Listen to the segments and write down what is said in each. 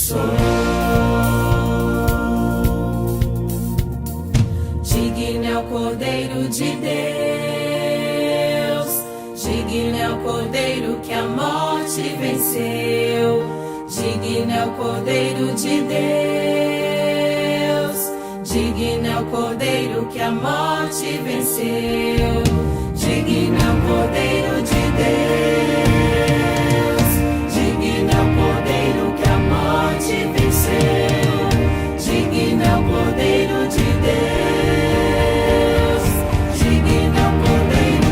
sou. Digno é o Cordeiro de Deus, digno é o Cordeiro que a morte venceu, digno é o Cordeiro de Deus, digno é o Cordeiro que a morte venceu, digno é o Cordeiro de Deus, digno é o Cordeiro que a morte venceu, digno é o Cordeiro de Deus, digno é o Cordeiro,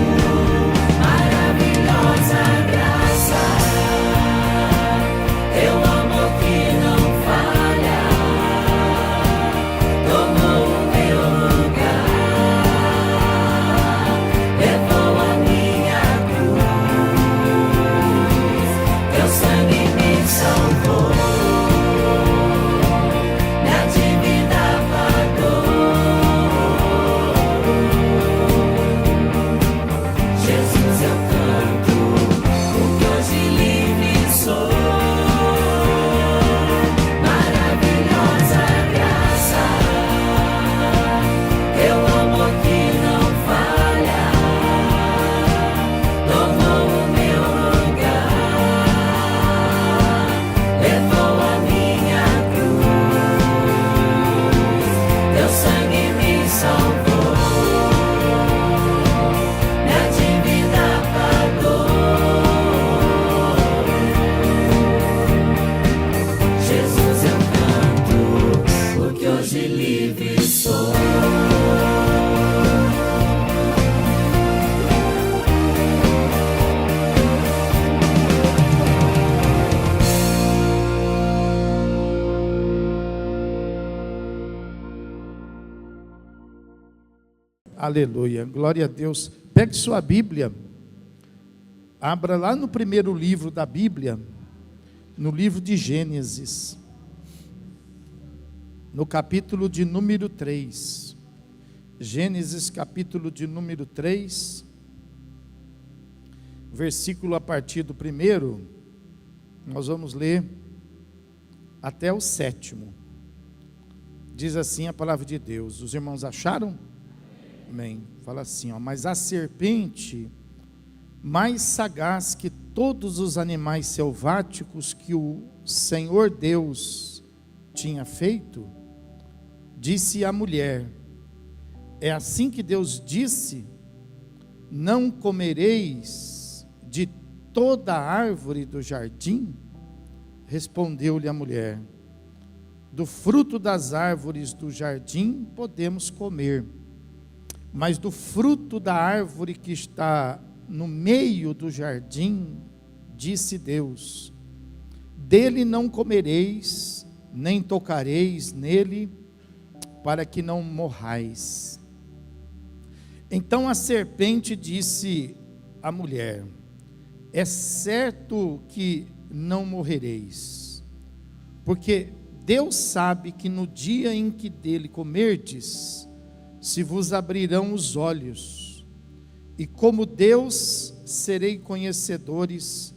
maravilhosa graça, teu amor que não falha, tomou o meu lugar, levou a minha cruz, teu sangue me salvou, minha dívida pagou. Jesus, eu canto, porque hoje livre sou. Maravilhosa graça, teu amor que não falha, tomou o meu lugar, levou a minha cruz, teu sangue me salvou, minha dívida pagou. Jesus, eu canto, porque hoje livre sou. Aleluia, glória a Deus. Pegue sua Bíblia, abra lá no primeiro livro da Bíblia, no livro de Gênesis, no capítulo de número 3. Gênesis, capítulo de número 3, versículo a partir do 1, nós vamos ler até o 7º. Diz assim a palavra de Deus. Os irmãos acharam? Amém. Fala assim, ó: mas a serpente, mais sagaz que todos os animais selváticos que o Senhor Deus tinha feito, disse à mulher: é assim que Deus disse: não comereis de toda a árvore do jardim? Respondeu-lhe a mulher: do fruto das árvores do jardim podemos comer, mas do fruto da árvore que está no meio do jardim, disse Deus: dele não comereis, nem tocareis nele, para que não morrais. Então a serpente disse à mulher: é certo que não morrereis, porque Deus sabe que no dia em que dele comerdes, se vos abrirão os olhos, e como Deus serei conhecedores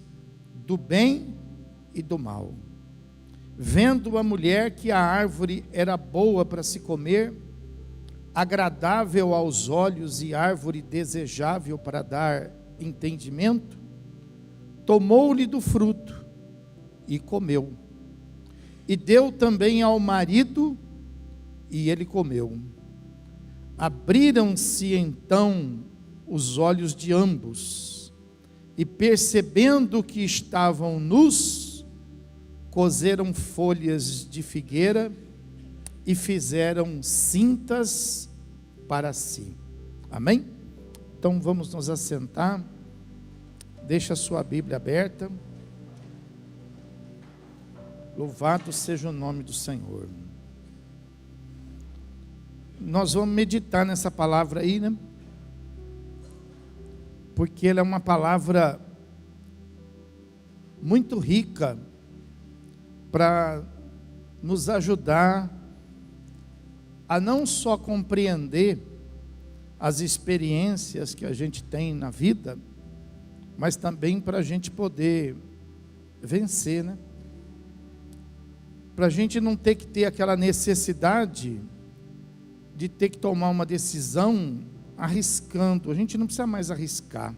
do bem e do mal. Vendo a mulher que a árvore era boa para se comer, agradável aos olhos e árvore desejável para dar entendimento, tomou-lhe do fruto e comeu. E deu também ao marido, e ele comeu. Abriram-se então os olhos de ambos, e percebendo que estavam nus, coseram folhas de figueira e fizeram cintas para si. Amém? Então vamos nos assentar. Deixa a sua Bíblia aberta. Louvado seja o nome do Senhor. Nós vamos meditar nessa palavra aí, né? Porque ela é uma palavra muito rica para nos ajudar a não só compreender as experiências que a gente tem na vida, mas também para a gente poder vencer, né? para a gente não ter que ter aquela necessidade de ter que tomar uma decisão arriscando. A gente não precisa mais arriscar.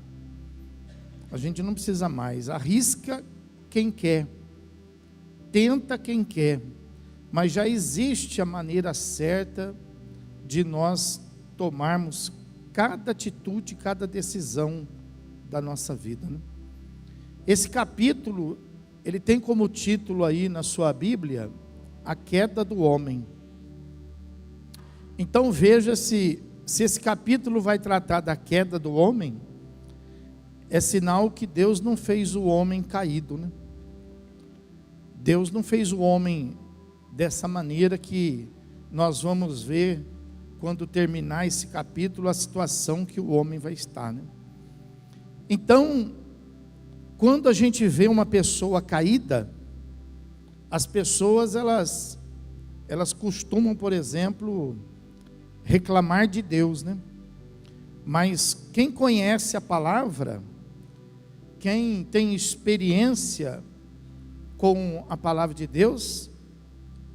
A gente não precisa mais. Arrisca quem quer. Tenta quem quer. Mas já existe a maneira certa de nós tomarmos cada atitude, cada decisão da nossa vida, né? Esse capítulo, ele tem como título aí na sua Bíblia, a queda do homem. Então veja se esse capítulo vai tratar da queda do homem, é sinal que Deus não fez o homem caído, né? Deus não fez o homem dessa maneira que nós vamos ver quando terminar esse capítulo, a situação que o homem vai estar, né? Então, quando a gente vê uma pessoa caída, as pessoas elas costumam, por exemplo, reclamar de Deus, né? Mas quem conhece a palavra, quem tem experiência com a palavra de Deus,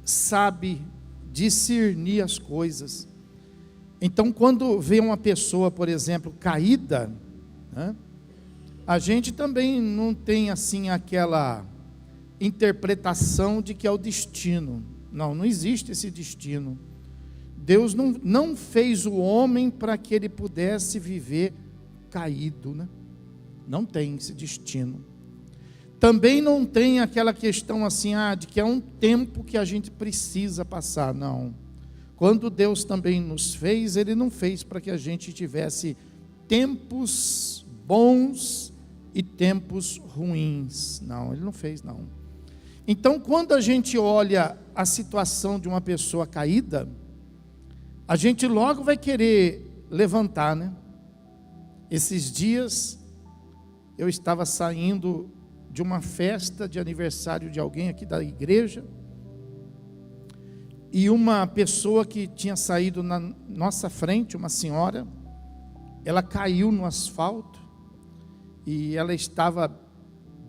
sabe discernir as coisas. Então, quando vê uma pessoa, por exemplo, caída, né, a gente também não tem assim aquela interpretação de que é o destino. Não existe esse destino. Deus não fez o homem para que ele pudesse viver caído, né? Não tem esse destino. Também não tem aquela questão assim, de que é um tempo que a gente precisa passar, não. Quando Deus também nos fez, Ele não fez para que a gente tivesse tempos bons e tempos ruins, não, Ele não fez, não. Então, quando a gente olha a situação de uma pessoa caída, a gente logo vai querer levantar, né? Esses dias, eu estava saindo de uma festa de aniversário de alguém aqui da igreja, e uma pessoa que tinha saído na nossa frente, uma senhora, ela caiu no asfalto, e ela estava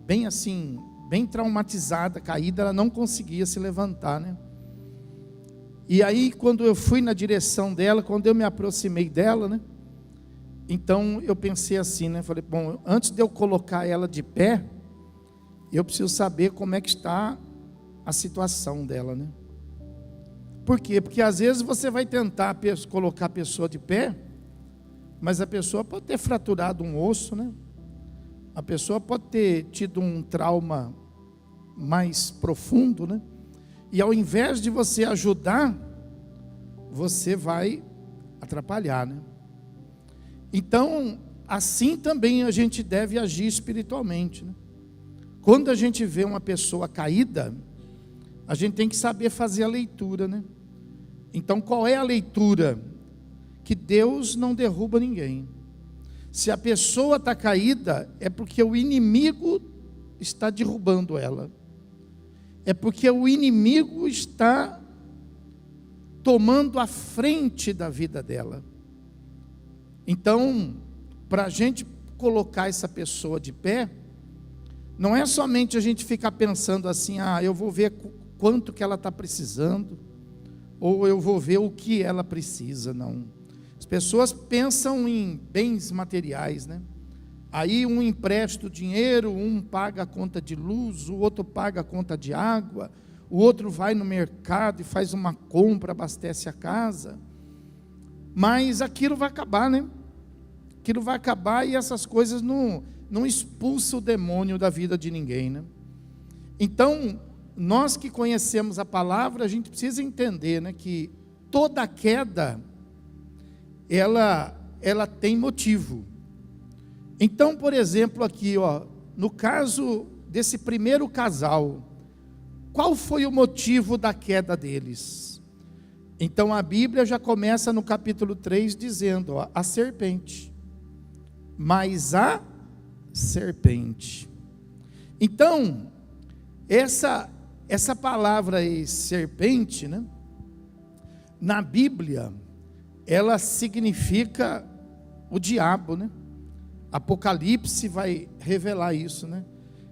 bem assim, bem traumatizada, caída, ela não conseguia se levantar, né? E aí, quando eu fui na direção dela, quando eu me aproximei dela, né? Então, eu pensei assim, né? Falei, bom, antes de eu colocar ela de pé, eu preciso saber como é que está a situação dela, né? Por quê? Porque às vezes você vai tentar colocar a pessoa de pé, mas a pessoa pode ter fraturado um osso, né? A pessoa pode ter tido um trauma mais profundo, né? E ao invés de você ajudar, você vai atrapalhar, né? Então, assim também a gente deve agir espiritualmente, né? Quando a gente vê uma pessoa caída, a gente tem que saber fazer a leitura, né? Então, qual é a leitura? Que Deus não derruba ninguém. Se a pessoa está caída, é porque o inimigo está derrubando ela. É porque o inimigo está tomando a frente da vida dela. Então, para a gente colocar essa pessoa de pé, não é somente a gente ficar pensando assim, eu vou ver quanto que ela está precisando, ou eu vou ver o que ela precisa, não. As pessoas pensam em bens materiais, né? Aí um empresta o dinheiro, um paga a conta de luz, o outro paga a conta de água, o outro vai no mercado e faz uma compra, abastece a casa, mas aquilo vai acabar, né? Aquilo vai acabar e essas coisas não expulsam o demônio da vida de ninguém, né? Então, nós que conhecemos a palavra, a gente precisa entender, né, que toda queda, ela tem motivo. Então, por exemplo, aqui, no caso desse primeiro casal, qual foi o motivo da queda deles? Então, a Bíblia já começa no capítulo 3 dizendo, a serpente. Mas a serpente. Então, essa palavra aí, serpente, né? Na Bíblia, ela significa o diabo, né? Apocalipse vai revelar isso, né?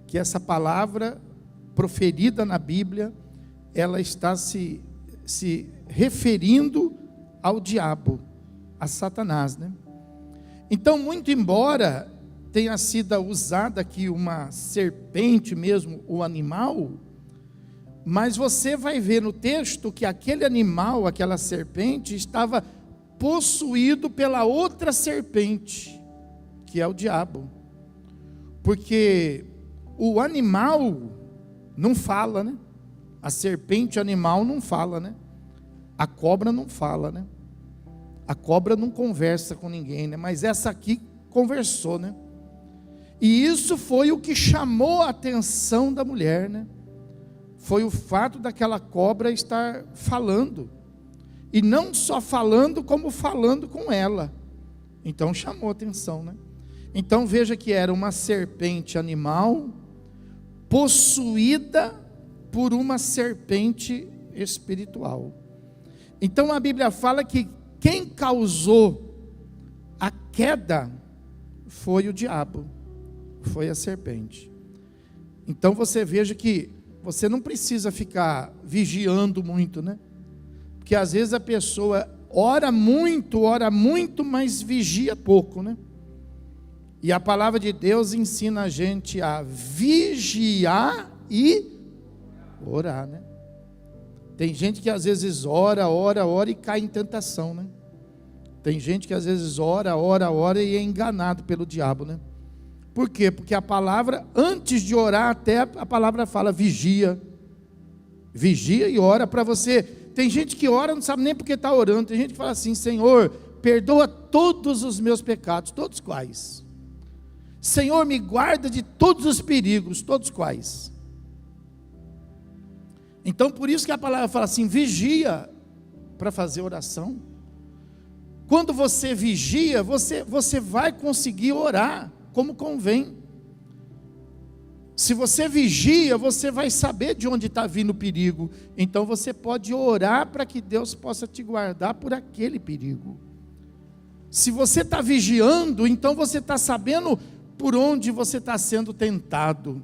Que essa palavra proferida na Bíblia ela está se referindo ao diabo, a Satanás, né? Então, muito embora tenha sido usada aqui uma serpente mesmo, o animal, mas você vai ver no texto que aquele animal, aquela serpente, estava possuído pela outra serpente, que é o diabo. Porque o animal não fala, né? A serpente animal não fala, né? A cobra não fala, né? A cobra não conversa com ninguém, né? Mas essa aqui conversou, né? E isso foi o que chamou a atenção da mulher, né? Foi o fato daquela cobra estar falando. E não só falando, como falando com ela. Então chamou a atenção, né? Então veja que era uma serpente animal possuída por uma serpente espiritual. Então a Bíblia fala que quem causou a queda foi o diabo, foi a serpente. Então você veja que você não precisa ficar vigiando muito, né? Porque às vezes a pessoa ora muito, mas vigia pouco, né? E a palavra de Deus ensina a gente a vigiar e orar, né? Tem gente que às vezes ora e cai em tentação, né? Tem gente que às vezes ora e é enganado pelo diabo, né? Por quê? Porque a palavra, antes de orar, até a palavra fala vigia e ora para você. Tem gente que ora, não sabe nem porque está orando. Tem gente que fala assim: Senhor, perdoa todos os meus pecados. Todos quais? Senhor, me guarda de todos os perigos. Todos quais? Então por isso que a palavra fala assim: vigia para fazer oração. Quando você vigia, você vai conseguir orar como convém. Se você vigia, você vai saber de onde está vindo o perigo. Então você pode orar para que Deus possa te guardar por aquele perigo. Se você está vigiando, então você está sabendo por onde você está sendo tentado.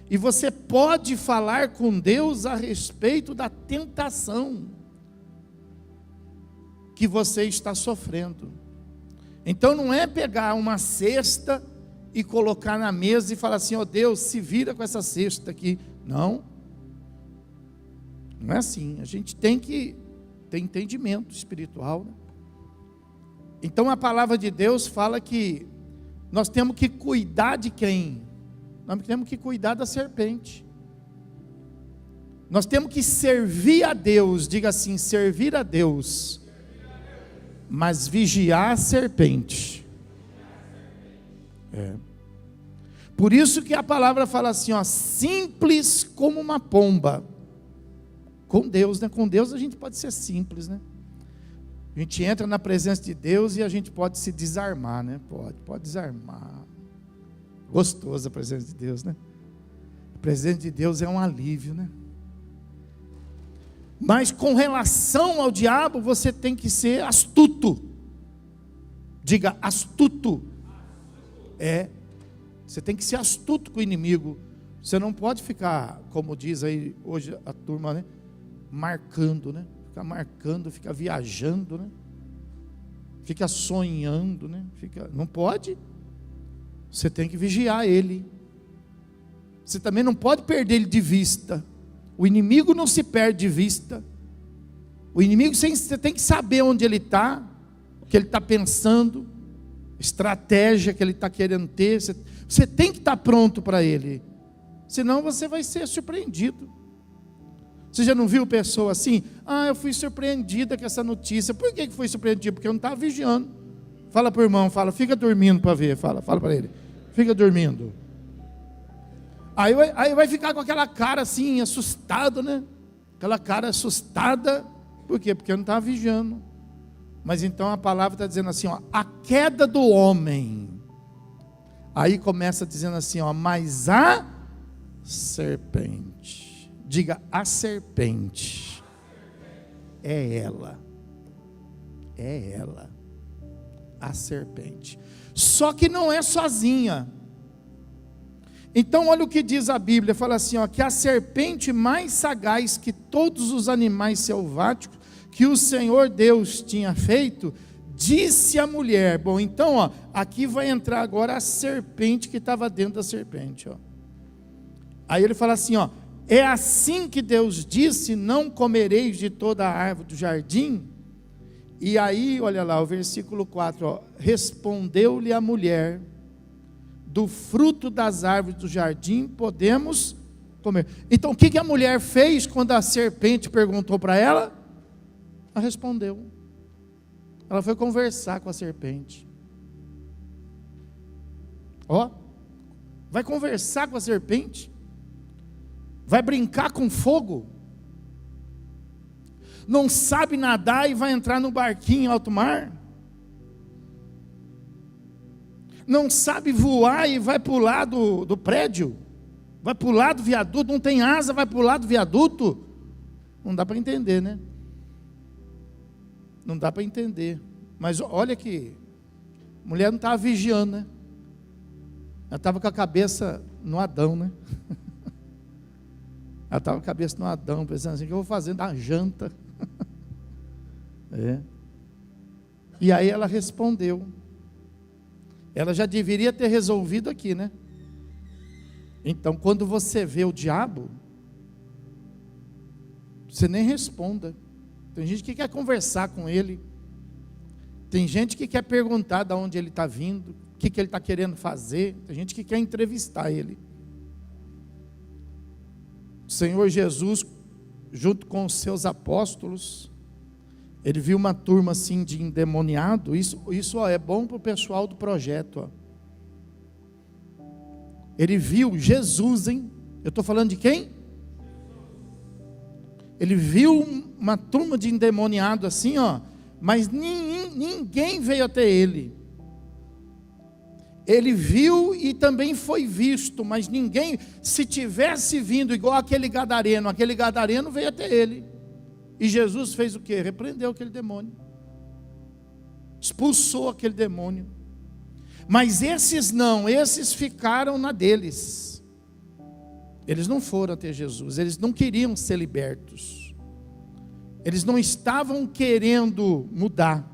E você pode falar com Deus a respeito da tentação que você está sofrendo. Então não é pegar uma cesta e colocar na mesa e falar assim: ó Deus, se vira com essa cesta aqui. Não é assim. A gente tem que ter entendimento espiritual, né? Então a palavra de Deus fala que nós temos que cuidar de quem? Nós temos que cuidar da serpente. Nós temos que servir a Deus. Diga assim: servir a Deus, mas vigiar a serpente. Por isso que a palavra fala assim, ó, simples como uma pomba. Com Deus, né? Com Deus a gente pode ser simples, né? A gente entra na presença de Deus e a gente pode se desarmar, né? Pode desarmar. Gostoso a presença de Deus, né? A presença de Deus é um alívio, né? Mas com relação ao diabo, você tem que ser astuto. Diga astuto. Você tem que ser astuto com o inimigo. Você não pode ficar, como diz aí hoje a turma, né? Marcando, né? Fica marcando, fica viajando, né? Fica sonhando, né? Não pode. Você tem que vigiar ele. Você também não pode perder ele de vista. O inimigo não se perde de vista. O inimigo, você tem que saber onde ele está, o que ele está pensando, estratégia que ele está querendo ter. Você tem que estar pronto para ele, senão você vai ser surpreendido. Você já não viu pessoa assim? Eu fui surpreendida com essa notícia. Por que foi surpreendido? Porque eu não estava vigiando. Fala para o irmão, fica dormindo para ver. Fala para ele, fica dormindo. Aí vai ficar com aquela cara assim, assustado, né? Aquela cara assustada. Por quê? Porque eu não estava vigiando. Mas então a palavra está dizendo assim, ó, a queda do homem. Aí começa dizendo assim, ó, mas a serpente. Diga, a serpente. É ela. A serpente. Só que não é sozinha. Então olha o que diz a Bíblia, fala assim, ó, que a serpente mais sagaz que todos os animais selváticos que o Senhor Deus tinha feito, disse à mulher. Bom, então, ó, aqui vai entrar agora a serpente que estava dentro da serpente, ó. Aí ele fala assim, ó, é assim que Deus disse, não comereis de toda a árvore do jardim? E aí, olha lá, o versículo 4, ó, respondeu-lhe a mulher, do fruto das árvores do jardim podemos comer. Então o que a mulher fez quando a serpente perguntou para ela? Ela respondeu. Ela foi conversar com a serpente. Ó, vai conversar com a serpente? Vai brincar com fogo? Não sabe nadar e vai entrar no barquinho em alto mar? Não sabe voar e vai pular do prédio? Vai pular do viaduto? Não tem asa, vai pular do viaduto? Não dá para entender, né? Não dá para entender. Mas olha que a mulher não estava vigiando, né? Ela estava com a cabeça no Adão, né? Ela estava com a cabeça no Adão, pensando assim, o que eu vou fazer da janta? É. E aí ela respondeu. Ela já deveria ter resolvido aqui, né? Então, quando você vê o diabo, você nem responda. Tem gente que quer conversar com ele. Tem gente que quer perguntar de onde ele está vindo, o que ele está querendo fazer. Tem gente que quer entrevistar ele. O Senhor Jesus, junto com os seus apóstolos, ele viu uma turma assim de endemoniado. Isso ó, é bom para o pessoal do projeto. Ó. Ele viu Jesus, hein? Eu estou falando de quem? Ele viu uma turma de endemoniado assim, ó, mas ninguém veio até ele. Ele viu e também foi visto, mas ninguém, se tivesse vindo igual aquele gadareno veio até ele. E Jesus fez o quê? Repreendeu aquele demônio. Expulsou aquele demônio. Mas esses não, esses ficaram na deles. Eles não foram até Jesus, eles não queriam ser libertos. Eles não estavam querendo mudar.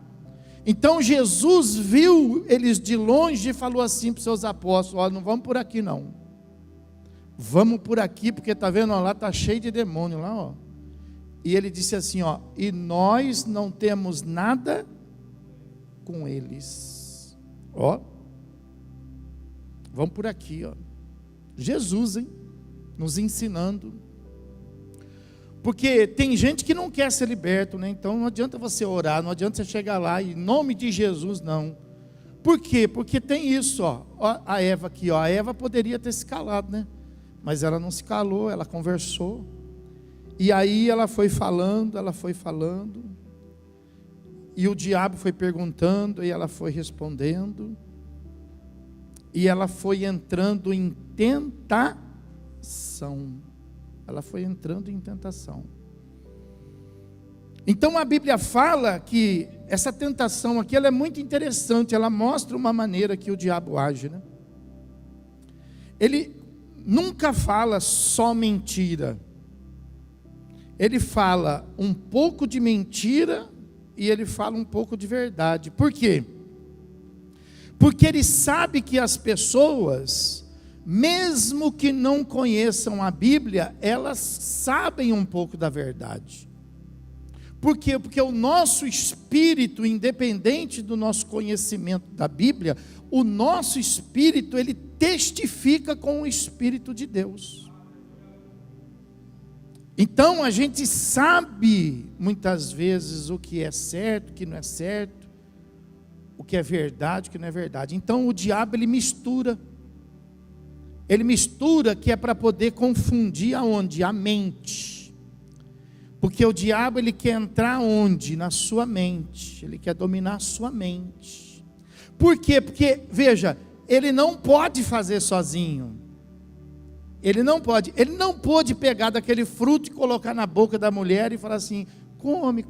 Então Jesus viu eles de longe e falou assim para os seus apóstolos: olha, não vamos por aqui não. Vamos por aqui, porque está vendo, ó, lá está cheio de demônio lá, ó. E ele disse assim, ó, e nós não temos nada com eles. Ó, vamos por aqui, ó. Jesus, hein, nos ensinando. Porque tem gente que não quer ser liberto, né? Então não adianta você orar, não adianta você chegar lá e em nome de Jesus, não. Por quê? Porque tem isso, ó a Eva aqui, ó. A Eva poderia ter se calado, né? Mas ela não se calou, ela conversou. E aí ela foi falando, e o diabo foi perguntando, e ela foi respondendo, e ela foi entrando em tentação. Então a Bíblia fala que essa tentação aqui, ela é muito interessante, ela mostra uma maneira que o diabo age, né? Ele nunca fala só mentira. Ele fala um pouco de mentira e ele fala um pouco de verdade. Por quê? Porque ele sabe que as pessoas, mesmo que não conheçam a Bíblia, elas sabem um pouco da verdade. Por quê? Porque o nosso espírito, independente do nosso conhecimento da Bíblia, o nosso espírito, ele testifica com o Espírito de Deus. Então a gente sabe muitas vezes o que é certo, o que não é certo, o que é verdade, o que não é verdade. Então o diabo ele mistura que é para poder confundir aonde? A mente. Porque o diabo ele quer entrar onde? Na sua mente. Ele quer dominar a sua mente. Por quê? Porque, veja, ele não pode fazer sozinho. Ele não pôde pegar daquele fruto e colocar na boca da mulher e falar assim, come.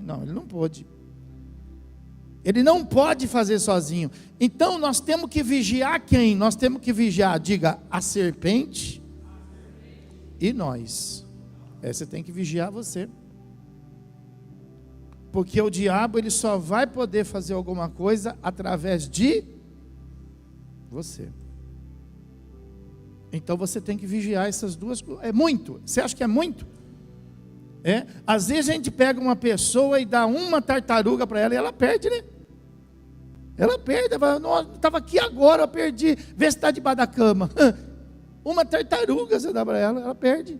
Não, ele não pôde. Ele não pode fazer sozinho. Então nós temos que vigiar quem? Nós temos que vigiar, diga, a serpente e nós. Você tem que vigiar você. Porque o diabo, ele só vai poder fazer alguma coisa através de você. Então você tem que vigiar essas duas coisas. É muito. Você acha que é muito? Às vezes a gente pega uma pessoa e dá uma tartaruga para ela e ela perde, né? Ela perde. Estava aqui agora, eu perdi. Vê se está debaixo da cama. Uma tartaruga você dá para ela, ela perde.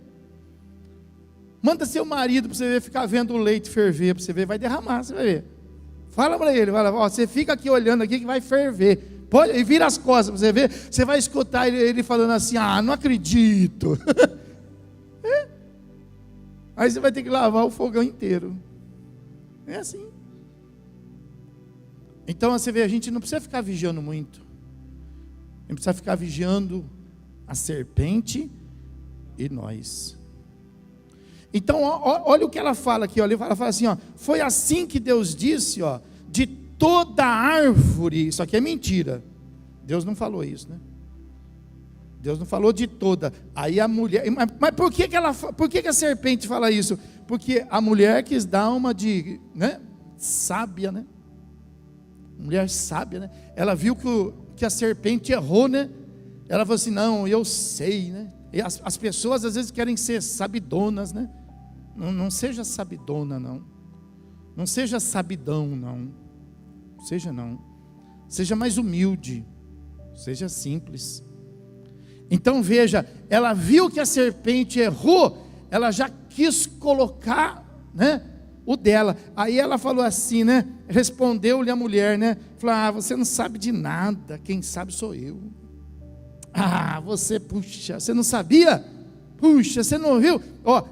Manda seu marido para você ver, ficar vendo o leite ferver, para você ver, vai derramar, você vai ver. Fala para ele, fala, você fica aqui olhando aqui que vai ferver. Pode, e vira as costas para você ver, você vai escutar ele falando assim, não acredito. Aí você vai ter que lavar o fogão inteiro. É assim. Então você vê, a gente não precisa ficar vigiando muito. A gente precisa ficar vigiando a serpente e nós. Então, olha o que ela fala aqui, ela fala assim, foi assim que Deus disse, de toda árvore, isso aqui é mentira, Deus não falou isso, né? Deus não falou de toda. Aí a mulher, mas por que a serpente fala isso? Porque a mulher quis dar uma de, né, sábia, né? Mulher sábia, né? Ela viu que a serpente errou, né? Ela falou assim, não, eu sei, né? E as pessoas às vezes querem ser sabidonas, né? Não seja sabidona, não. Não seja sabidão, não. Seja mais humilde. Seja simples. Então veja, ela viu que a serpente errou, ela já quis colocar, né, o dela. Aí ela falou assim, né? Respondeu-lhe a mulher, né? Falou, você não sabe de nada, quem sabe sou eu. Você não sabia? Puxa, você não viu?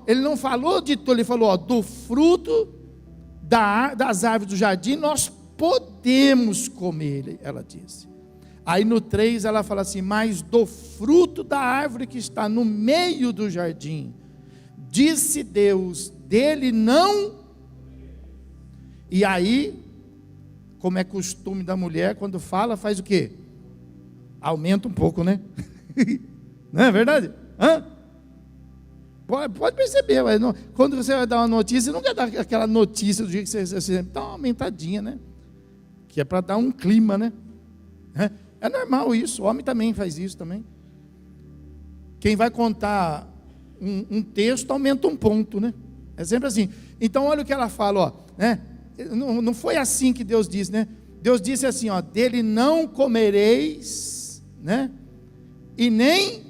Ele não falou de tudo, ele falou, do fruto das árvores do jardim nós podemos comer, ela disse. Aí no 3 ela fala assim, mas do fruto da árvore que está no meio do jardim, disse Deus, dele não. E aí, como é costume da mulher, quando fala, faz o quê? Aumenta um pouco, né? Não é verdade? Pode perceber, mas quando você vai dar uma notícia, não quer dar aquela notícia do jeito que você dá uma aumentadinha, né? Que é para dar um clima, né? É normal isso, o homem também faz isso também. Quem vai contar um texto aumenta um ponto, né? É sempre assim. Então olha o que ela fala, né? Não foi assim que Deus disse, né? Deus disse assim, dele não comereis, né? E nem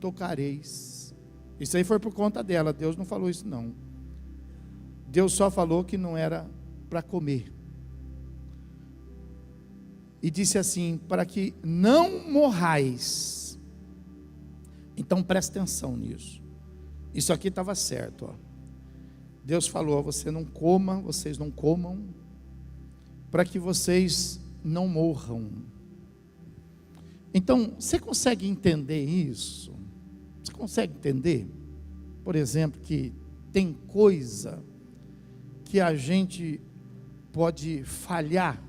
tocareis. Isso aí foi por conta dela. Deus não falou isso não. Deus só falou que não era para comer. E disse assim, para que não morrais. Então presta atenção nisso. Isso aqui estava certo, Deus falou, você não coma, vocês não comam, para que vocês não morram. Então, você consegue entender isso? Você consegue entender? Por exemplo, que tem coisa que a gente pode falhar,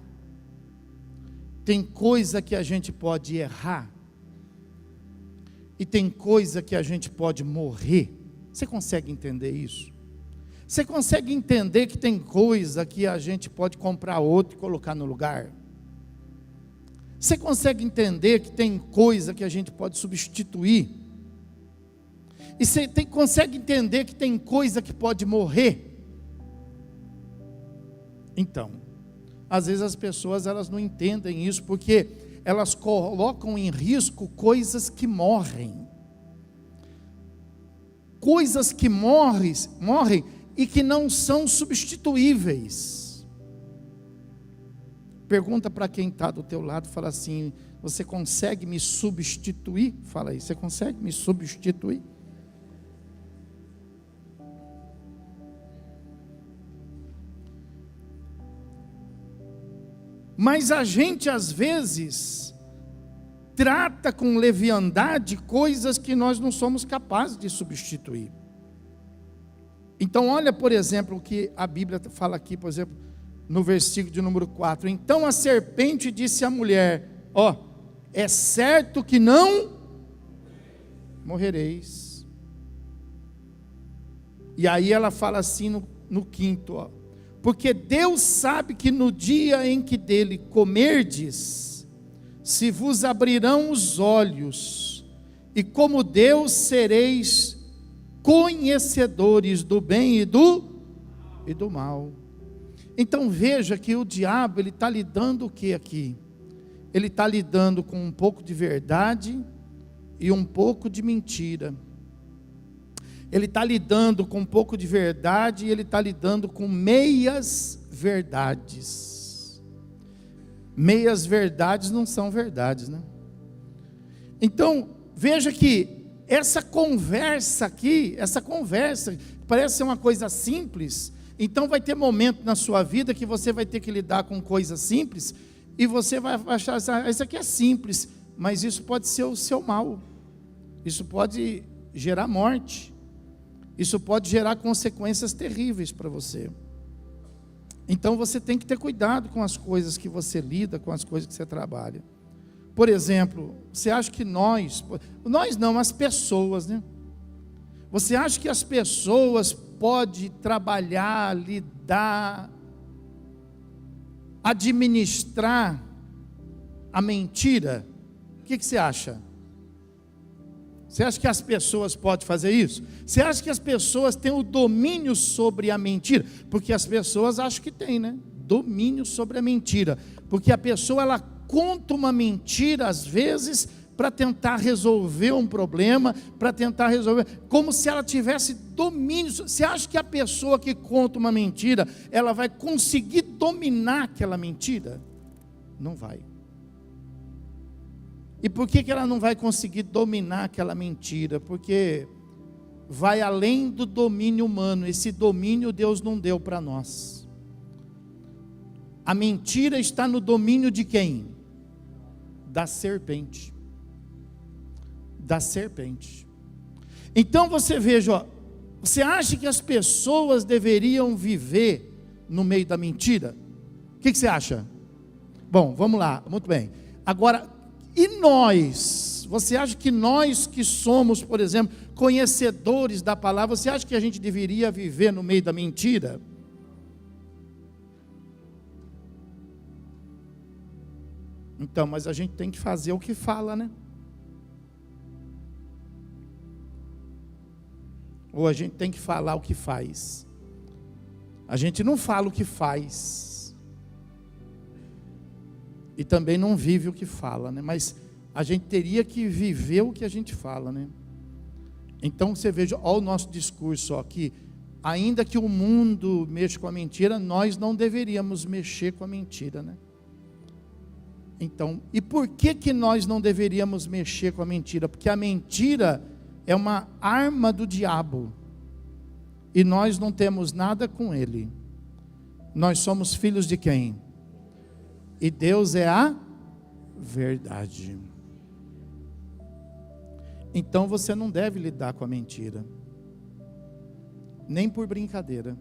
tem coisa que a gente pode errar, e tem coisa que a gente pode morrer. Você consegue entender isso? Você consegue entender que tem coisa que a gente pode comprar outro e colocar no lugar? Você consegue entender que tem coisa que a gente pode substituir? E você consegue entender que tem coisa que pode morrer? Então, às vezes as pessoas elas não entendem isso, porque elas colocam em risco coisas que morrem. Coisas que morrem e que não são substituíveis. Pergunta para quem está do teu lado, fala assim, você consegue me substituir? Fala aí, você consegue me substituir? Mas a gente às vezes trata com leviandade coisas que nós não somos capazes de substituir. Então olha, por exemplo, o que a Bíblia fala aqui, por exemplo, no versículo de número 4. Então a serpente disse à mulher: é certo que não morrereis. E aí ela fala assim no quinto, porque Deus sabe que no dia em que dele comerdes, se vos abrirão os olhos, e como Deus sereis conhecedores do bem e do mal. Então veja que o diabo, ele está lidando o que aqui? Ele está lidando com um pouco de verdade e um pouco de mentira. Ele está lidando com um pouco de verdade e ele está lidando com meias verdades. Meias verdades não são verdades, né? Então, veja que essa conversa aqui, parece ser uma coisa simples. Então vai ter momento na sua vida que você vai ter que lidar com coisas simples, e você vai achar, isso aqui é simples, mas isso pode ser o seu mal. Isso pode gerar morte. Isso pode gerar consequências terríveis para você. Então você tem que ter cuidado com as coisas que você lida, com as coisas que você trabalha. Por exemplo, você acha que nós não, as pessoas, né? Você acha que as pessoas podem trabalhar, lidar, administrar a mentira? O que você acha? Você acha que as pessoas podem fazer isso? Você acha que as pessoas têm o domínio sobre a mentira? Porque as pessoas acham que têm, né? Domínio sobre a mentira. Porque a pessoa, ela conta uma mentira, às vezes, para tentar resolver um problema, para tentar resolver, como se ela tivesse domínio. Você acha que a pessoa que conta uma mentira, ela vai conseguir dominar aquela mentira? Não vai. E por que ela não vai conseguir dominar aquela mentira? Porque vai além do domínio humano. Esse domínio Deus não deu para nós. A mentira está no domínio de quem? Da serpente. Da serpente. Então você veja, você acha que as pessoas deveriam viver no meio da mentira? O que você acha? Bom, vamos lá, muito bem. Agora, e nós? Você acha que nós que somos, por exemplo, conhecedores da palavra, você acha que a gente deveria viver no meio da mentira? Então, mas a gente tem que fazer o que fala, né? Ou a gente tem que falar o que faz? A gente não fala o que faz. E também não vive o que fala, né? Mas a gente teria que viver o que a gente fala, né? Então você veja, olha o nosso discurso aqui. Ainda que o mundo mexa com a mentira, nós não deveríamos mexer com a mentira, né? Então, e por que nós não deveríamos mexer com a mentira? Porque a mentira é uma arma do diabo. E nós não temos nada com ele. Nós somos filhos de quem? E Deus é a verdade. Então você não deve lidar com a mentira, nem por brincadeira.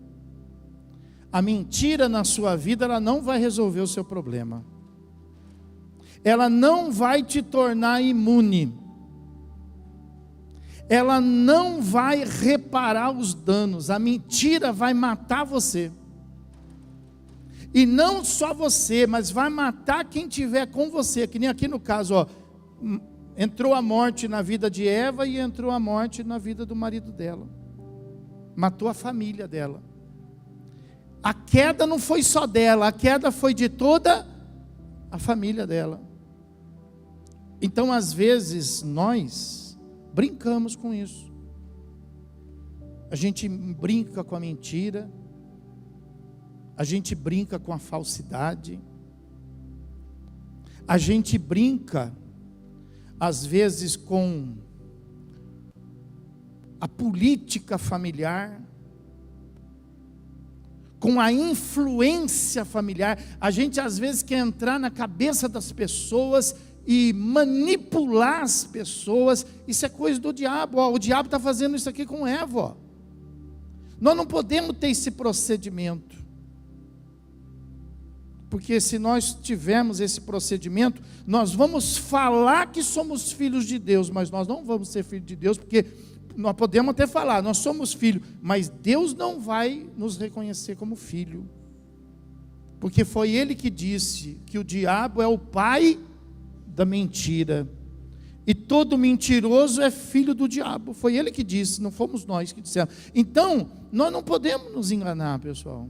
A mentira na sua vida, ela não vai resolver o seu problema. Ela não vai te tornar imune. Ela não vai reparar os danos. A mentira vai matar você. E não só você, mas vai matar quem estiver com você. Que nem aqui no caso, entrou a morte na vida de Eva e entrou a morte na vida do marido dela. Matou a família dela. A queda não foi só dela, a queda foi de toda a família dela. Então, às vezes, nós brincamos com isso. A gente brinca com a mentira. A gente brinca com a falsidade. A gente brinca, às vezes, com a política familiar, com a influência familiar. A gente, às vezes, quer entrar na cabeça das pessoas e manipular as pessoas. Isso é coisa do diabo. O diabo está fazendo isso aqui com Eva. Nós não podemos ter esse procedimento. Porque se nós tivermos esse procedimento, nós vamos falar que somos filhos de Deus, mas nós não vamos ser filhos de Deus, porque nós podemos até falar, nós somos filhos, mas Deus não vai nos reconhecer como filho. Porque foi Ele que disse que o diabo é o pai da mentira. E todo mentiroso é filho do diabo. Foi Ele que disse, não fomos nós que dissemos. Então, nós não podemos nos enganar, pessoal.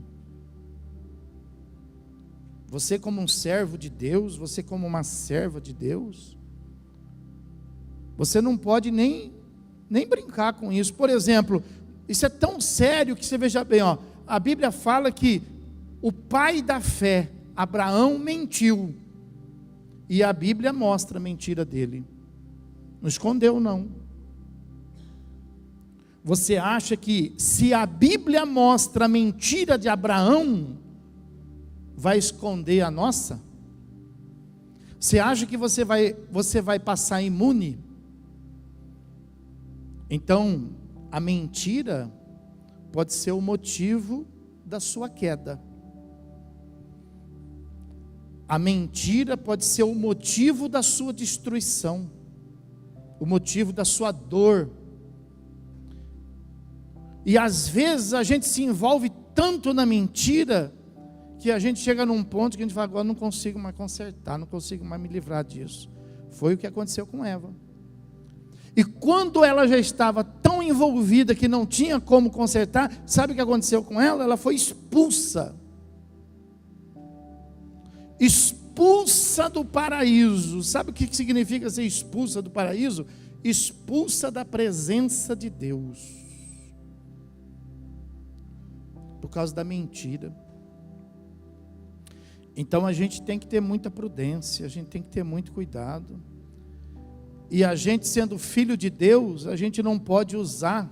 Você como um servo de Deus, você como uma serva de Deus, você não pode nem brincar com isso. Por exemplo, isso é tão sério que você veja bem, a Bíblia fala que o pai da fé, Abraão, mentiu. E a Bíblia mostra a mentira dele. Não escondeu, não. Você acha que se a Bíblia mostra a mentira de Abraão, vai esconder a nossa? Você acha que você vai passar imune? Então, a mentira pode ser o motivo da sua queda. A mentira pode ser o motivo da sua destruição, o motivo da sua dor. E às vezes a gente se envolve tanto na mentira, que a gente chega num ponto que a gente fala, agora não consigo mais consertar, não consigo mais me livrar disso. Foi o que aconteceu com Eva. E quando ela já estava tão envolvida que não tinha como consertar, sabe o que aconteceu com ela? Ela foi expulsa. Expulsa do paraíso. Sabe o que significa ser expulsa do paraíso? Expulsa da presença de Deus. Por causa da mentira. Então a gente tem que ter muita prudência, a gente tem que ter muito cuidado. E a gente sendo filho de Deus, a gente não pode usar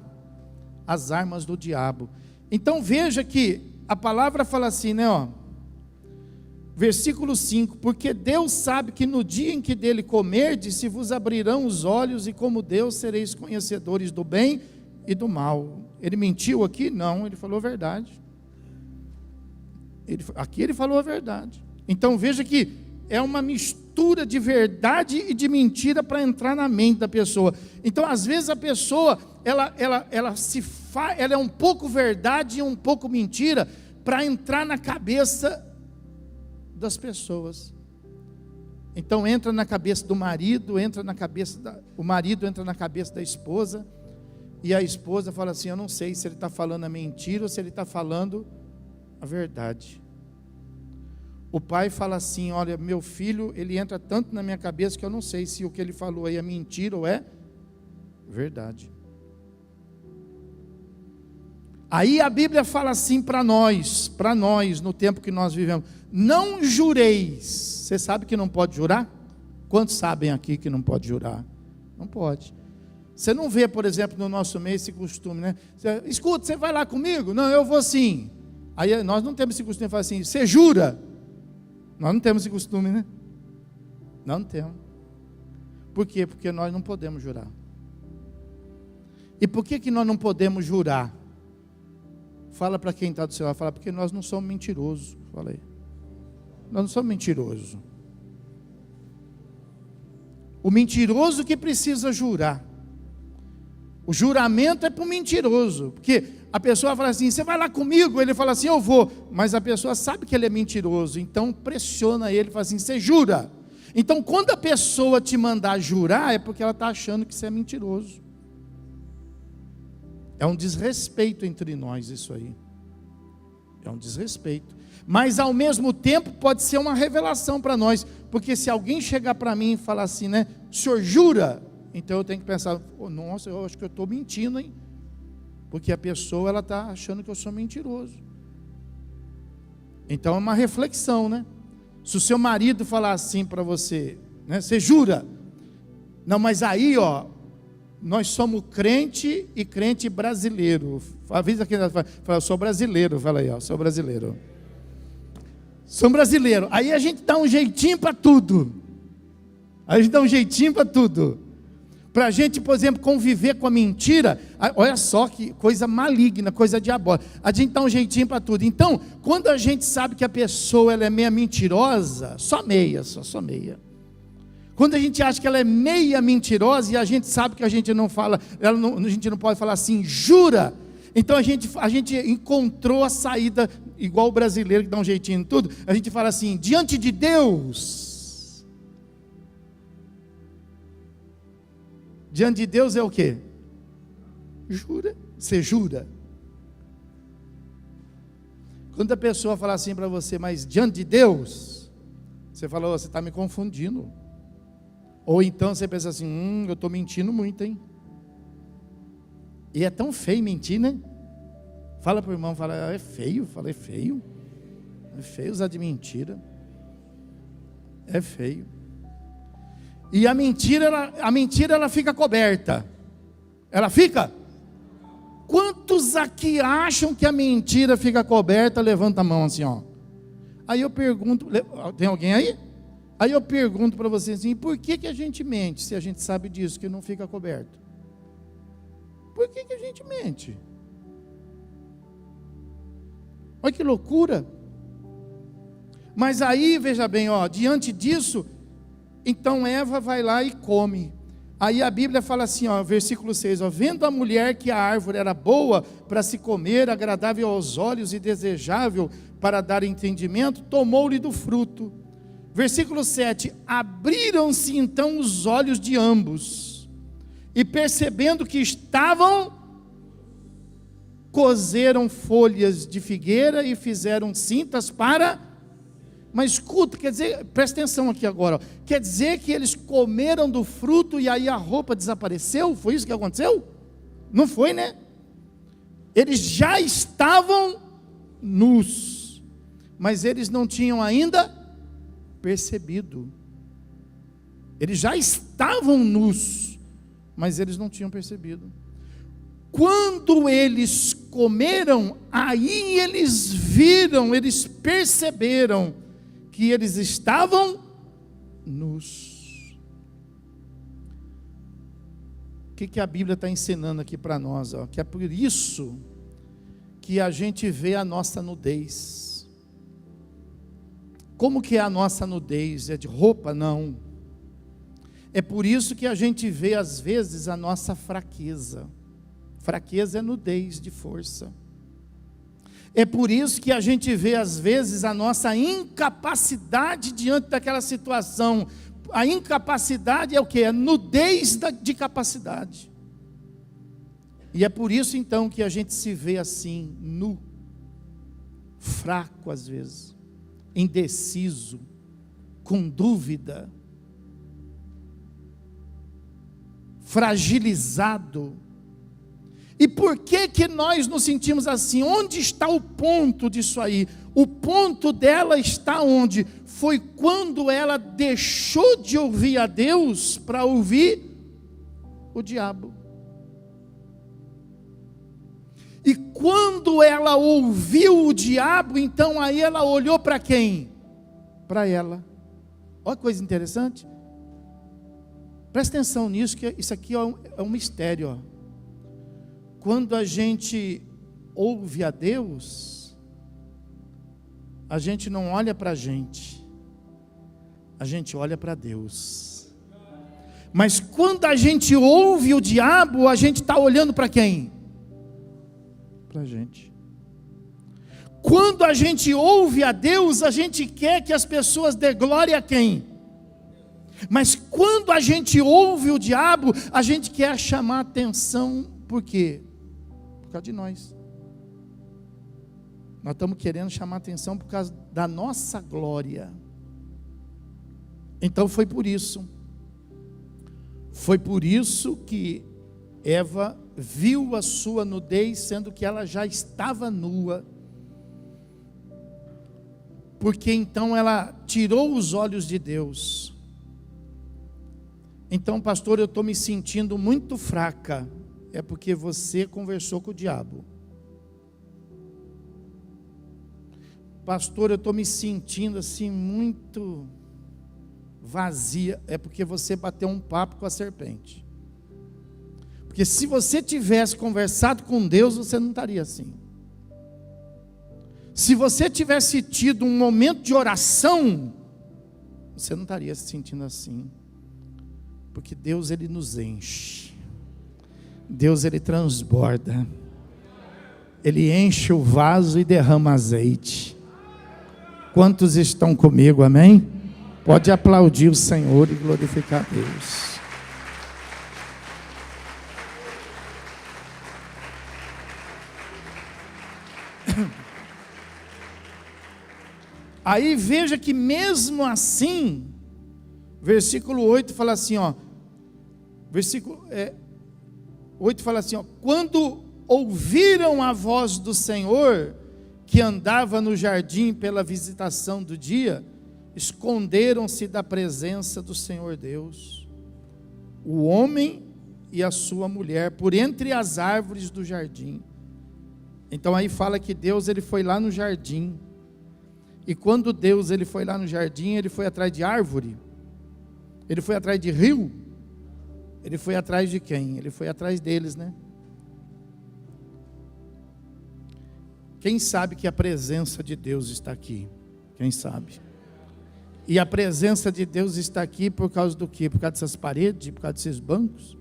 as armas do diabo. Então veja que a palavra fala assim, né? Versículo 5, porque Deus sabe que no dia em que dele comerdes, se vos abrirão os olhos, e como Deus sereis conhecedores do bem e do mal. Ele mentiu aqui? Não, ele falou a verdade. Aqui ele falou a verdade. Então veja que é uma mistura de verdade e de mentira para entrar na mente da pessoa. Então às vezes a pessoa ela é um pouco verdade e um pouco mentira para entrar na cabeça das pessoas. Então entra na cabeça do marido, o marido entra na cabeça da esposa, e a esposa fala assim, eu não sei se ele está falando a mentira ou se ele está falando a verdade. O pai fala assim, olha, meu filho, ele entra tanto na minha cabeça que eu não sei se o que ele falou aí é mentira ou é verdade. Aí a Bíblia fala assim para nós, no tempo que nós vivemos, não jureis. Você sabe que não pode jurar? Quantos sabem aqui que não pode jurar? Não pode. Você não vê, por exemplo, no nosso meio esse costume, né? Escuta, você vai lá comigo? Não, eu vou sim. Aí nós não temos esse costume de falar assim, você jura? Nós não temos esse costume, né? Não temos. Por quê? Porque nós não podemos jurar. E por que nós não podemos jurar? Fala para quem está do seu lado, fala, porque nós não somos mentirosos. Fala aí. Nós não somos mentirosos. O mentiroso que precisa jurar. O juramento é para o mentiroso, porque a pessoa fala assim, você vai lá comigo? Ele fala assim, eu vou, mas a pessoa sabe que ele é mentiroso, então pressiona ele, fala assim, você jura? Então quando a pessoa te mandar jurar, é porque ela está achando que você é mentiroso. É um desrespeito entre nós isso aí, é um desrespeito, mas ao mesmo tempo pode ser uma revelação para nós, porque se alguém chegar para mim e falar assim, né, o senhor jura? Então eu tenho que pensar, oh, nossa, eu acho que eu estou mentindo, hein? Porque a pessoa, ela está achando que eu sou mentiroso. Então é uma reflexão, né? Se o seu marido falar assim para você, né? Você jura? Não, mas aí, nós somos crente e crente brasileiro. Avisa quem fala, eu sou brasileiro, fala aí, sou brasileiro. Sou brasileiro. Aí a gente dá um jeitinho para tudo. para a gente, por exemplo, conviver com a mentira. Olha só que coisa maligna, coisa diabólica. A gente dá um jeitinho para tudo. Então, quando a gente sabe que a pessoa ela é meia mentirosa, só meia. Quando a gente acha que ela é meia mentirosa e a gente sabe que a gente não fala, a gente não pode falar assim, jura. Então a gente encontrou a saída, igual o brasileiro que dá um jeitinho em tudo. A gente fala assim, diante de Deus. Diante de Deus é o quê? Jura. Você jura. Quando a pessoa fala assim para você, mas diante de Deus, você fala, você está me confundindo. Ou então você pensa assim, eu estou mentindo muito, hein? E é tão feio mentir, né? Fala para o irmão, fala, é feio. Fala, é feio. É feio usar de mentira. É feio. E a mentira ela fica coberta. Ela fica? Quantos aqui acham que a mentira fica coberta? Levanta a mão assim, ó. Aí eu pergunto, tem alguém aí? Aí eu pergunto para vocês assim, por que a gente mente se a gente sabe disso, que não fica coberto? Por que a gente mente? Olha que loucura. Mas aí, veja bem, ó, diante disso, então Eva vai lá e come. Aí a Bíblia fala assim, ó, versículo 6, ó, vendo a mulher que a árvore era boa para se comer, agradável aos olhos e desejável para dar entendimento, tomou-lhe do fruto. Versículo 7, abriram-se então os olhos de ambos, e percebendo que estavam, cozeram folhas de figueira e fizeram cintas para... Mas escuta, quer dizer, presta atenção aqui agora, ó. Quer dizer que eles comeram do fruto e aí a roupa desapareceu? Foi isso que aconteceu? Não foi, né? Eles já estavam nus, mas eles não tinham ainda percebido. Eles já estavam nus, mas eles não tinham percebido. Quando eles comeram, aí eles viram, eles perceberam que eles estavam nus. O que a Bíblia está ensinando aqui para nós? Ó? Que é por isso que a gente vê a nossa nudez. Como que é a nossa nudez? É de roupa? Não. É por isso que a gente vê às vezes a nossa fraqueza. Fraqueza é nudez de força. É por isso que a gente vê às vezes a nossa incapacidade diante daquela situação. A incapacidade é o que? É nudez de capacidade. E é por isso então que a gente se vê assim, nu, fraco às vezes, indeciso, com dúvida, fragilizado. E por que nós nos sentimos assim? Onde está o ponto disso aí? O ponto dela está onde? Foi quando ela deixou de ouvir a Deus para ouvir o diabo. E quando ela ouviu o diabo, então aí ela olhou para quem? Para ela. Olha que coisa interessante. Presta atenção nisso, que isso aqui é um mistério, ó. Quando a gente ouve a Deus, a gente não olha para a gente olha para Deus. Mas quando a gente ouve o diabo, a gente está olhando para quem? Para a gente. Quando a gente ouve a Deus, a gente quer que as pessoas dê glória a quem? Mas quando a gente ouve o diabo, a gente quer chamar atenção, por quê? Por causa de nós. Nós estamos querendo chamar atenção por causa da nossa glória. Então foi por isso. Foi por isso que Eva viu a sua nudez, sendo que ela já estava nua. Porque então ela tirou os olhos de Deus. Então, pastor, eu estou me sentindo muito fraca. É porque você conversou com o diabo. Pastor, eu estou me sentindo assim muito vazia. É porque você bateu um papo com a serpente. Porque se você tivesse conversado com Deus, você não estaria assim. Se você tivesse tido um momento de oração, você não estaria se sentindo assim. Porque Deus, Ele nos enche. Deus, Ele transborda. Ele enche o vaso e derrama azeite. Quantos estão comigo, amém? Pode aplaudir o Senhor e glorificar a Deus. Aí veja que mesmo assim, versículo 8 fala assim, ó, versículo 8 fala assim, ó, quando ouviram a voz do Senhor, que andava no jardim pela visitação do dia, esconderam-se da presença do Senhor Deus, o homem e a sua mulher, por entre as árvores do jardim. Então aí fala que Deus, Ele foi lá no jardim. E quando Deus, Ele foi lá no jardim, Ele foi atrás de árvore? Ele foi atrás de rio? Ele foi atrás de quem? Ele foi atrás deles, né? Quem sabe que a presença de Deus está aqui? Quem sabe? E a presença de Deus está aqui por causa do quê? Por causa dessas paredes? Por causa desses bancos?